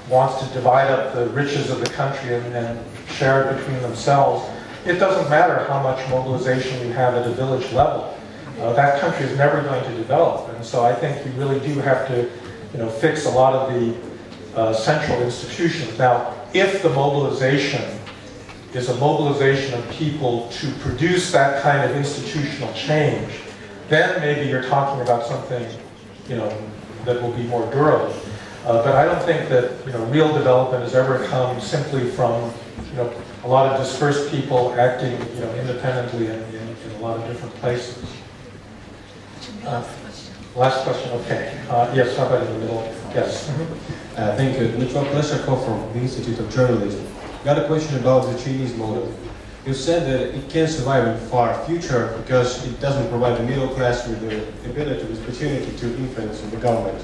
wants to divide up the riches of the country and share it between themselves, it doesn't matter how much mobilization you have at a village level. That country is never going to develop. And so I think you really do have to fix a lot of the central institutions. Now, if the mobilization is a mobilization of people to produce that kind of institutional change, then maybe you're talking about something that will be more durable. But I don't think that real development has ever come simply from a lot of dispersed people acting independently in a lot of different places. Last question, okay. Yes, how about in the middle? Yes. Thank you. Dmitry Pleshakov from the Institute of Journalism. Got a question about the Chinese model. You said that it can survive in far future because it doesn't provide the middle class with the ability, with opportunity to influence the government.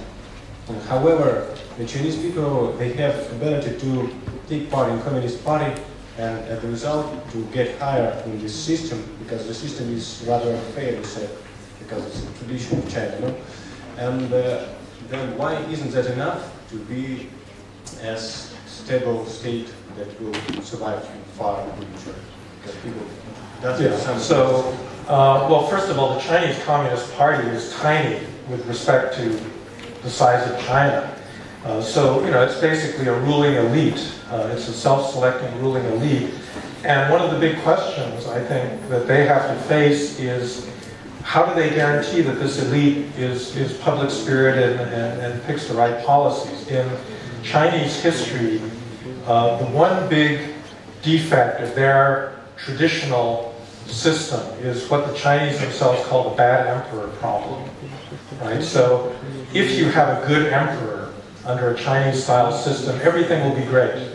However, the Chinese people, they have ability to take part in Communist Party and as a result to get higher in this system because the system is rather fair, because it's a tradition of China. And then why isn't that enough to be as stable state that will survive far in the future? Because people well, first of all, the Chinese Communist Party is tiny with respect to the size of China. It's basically a ruling elite. It's a self-selecting ruling elite. And one of the big questions, I think, that they have to face is how do they guarantee that this elite is public-spirited and picks the right policies? In Chinese history, the one big defect of their traditional system is what the Chinese themselves call the bad emperor problem, right? So if you have a good emperor under a Chinese-style system, everything will be great,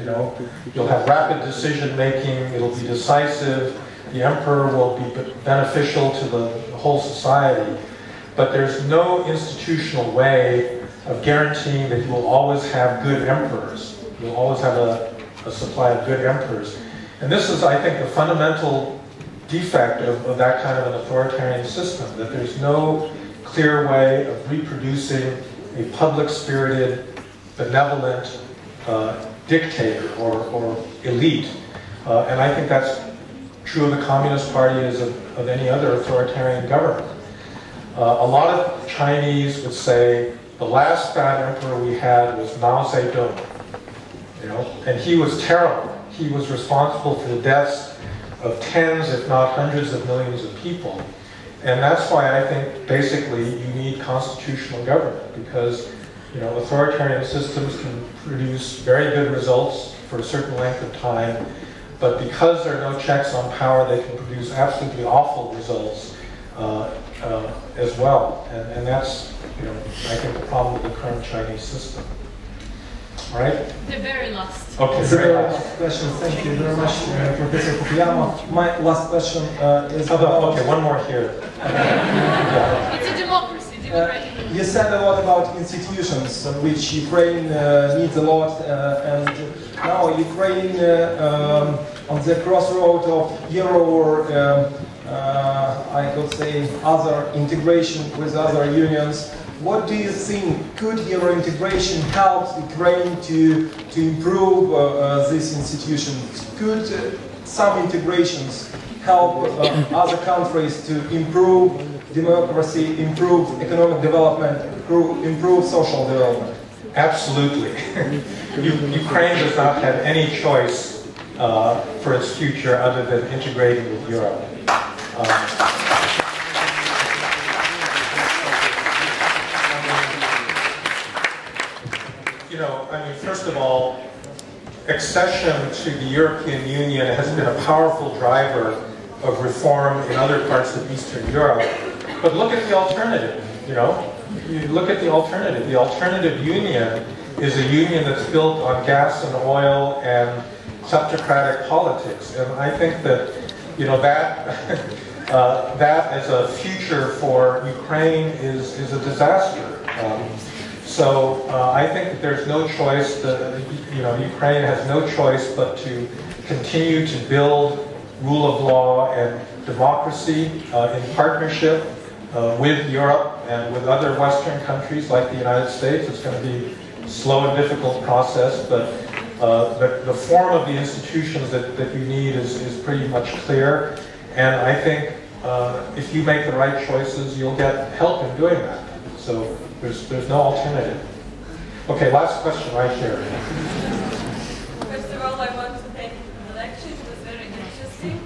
You'll have rapid decision-making, it'll be decisive, the emperor will be beneficial to the whole society, but there's no institutional way of guaranteeing that you will always have good emperors. You'll always have a supply of good emperors. And this is, I think, the fundamental defect of that kind of an authoritarian system, that there's no clear way of reproducing a public-spirited, benevolent dictator or elite. And I think that's true of the Communist Party as of any other authoritarian government. A lot of Chinese would say the last bad emperor we had was Mao Zedong, and he was terrible. He was responsible for the deaths of tens, if not hundreds of millions of people. And that's why I think basically you need constitutional government, because authoritarian systems can produce very good results for a certain length of time, but because there are no checks on power, they can produce absolutely awful results as well. And that's, I think, the problem with the current Chinese system. All right? The very last. Okay, very last question. Thank you very much, Professor Fukuyama. My last question is about... Okay, one more here. It's a democracy. You said a lot about institutions, which Ukraine needs a lot, and now Ukraine on the crossroad of Euro or I could say other integration with other unions. What do you think? Could Euro integration help Ukraine to improve these institutions? Could some integrations help other countries to improve democracy, improve economic development, improve social development? Absolutely. Ukraine does not have any choice for its future other than integrating with Europe. First of all, accession to the European Union has been a powerful driver of reform in other parts of Eastern Europe. But look at the alternative, You look at the alternative. The alternative union is a union that's built on gas and oil and kleptocratic politics. And I think that, that as a future for Ukraine is a disaster. So I think that there's no choice, Ukraine has no choice but to continue to build rule of law and democracy in partnership with Europe and with other Western countries like the United States. It's going to be a slow and difficult process, but the form of the institutions that you need is pretty much clear. And I think if you make the right choices, you'll get help in doing that. So there's no alternative. Okay, last question right here. First of all, I want to thank you for the lecture. It was very interesting.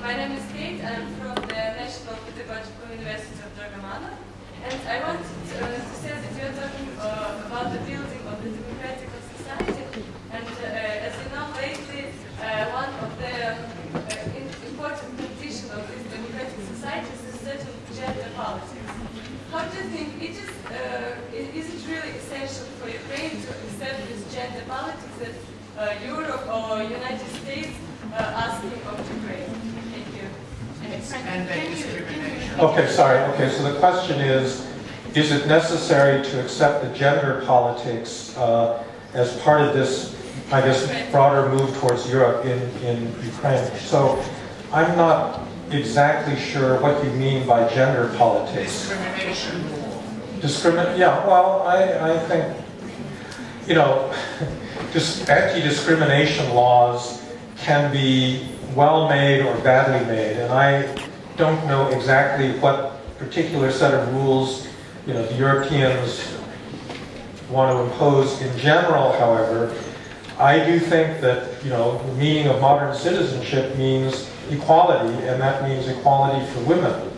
My name is Kate. I'm from the National Pedagogical University of Dragamana. And I wanted to say that you're talking about the building of the democratic society. And as you know, lately, one of the important conditions of this democratic society is certain gender politics. How do you think is it really essential for Ukraine to accept this gender politics that Europe or United States are asking of Ukraine? Thank you. Okay, sorry. Okay, so the question is it necessary to accept the gender politics as part of this, I guess, broader move towards Europe in Ukraine? So I'm not exactly sure what you mean by gender politics. Discrimination. Yeah, well, I think, just anti-discrimination laws can be well-made or badly made, and I don't know exactly what particular set of rules, the Europeans want to impose in general. However, I do think that, the meaning of modern citizenship means equality, and that means equality for women.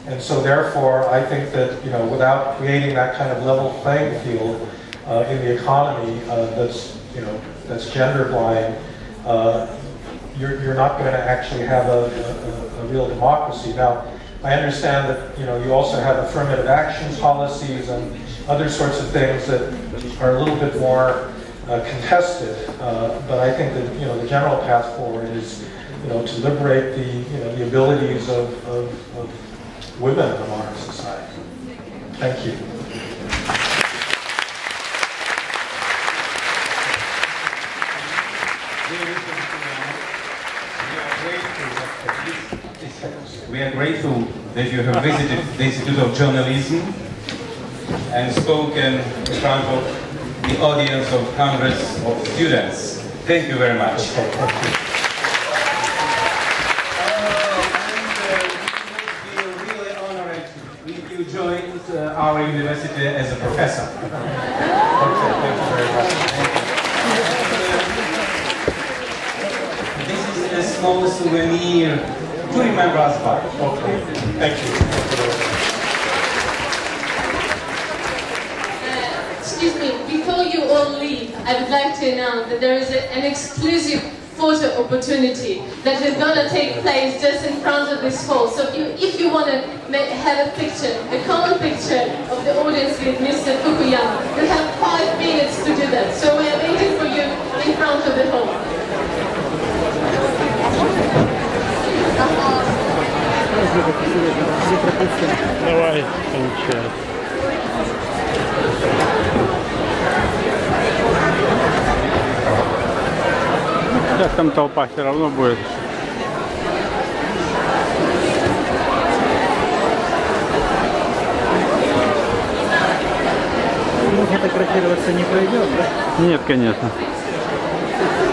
And so therefore, I think that, without creating that kind of level playing field in the economy that's gender blind, you're not going to actually have a real democracy. Now, I understand that, you also have affirmative action policies and other sorts of things that are a little bit more contested, but I think that the general path forward is to liberate the abilities of women in modern society. Thank you. We are grateful that you have visited the Institute of Journalism and spoken in front of the audience of hundreds of students. Thank you very much. We would be really honored if you joined our university as a professor. Okay, thank you very much. This is a small souvenir to remember us by. Okay, thank you. Excuse me, before you all leave, I would like to announce that there is an exclusive photo opportunity that is going to take place just in front of this hall. So if you want to have a picture, a common picture of the audience with Mr. Fukuyama, you have 5 minutes to do that. So we are waiting for you in front of the hall. Давай, получается. Сейчас там толпа все равно будет. Фотографироваться не пройдет, да? Нет, конечно.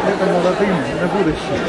Это молодым на будущее.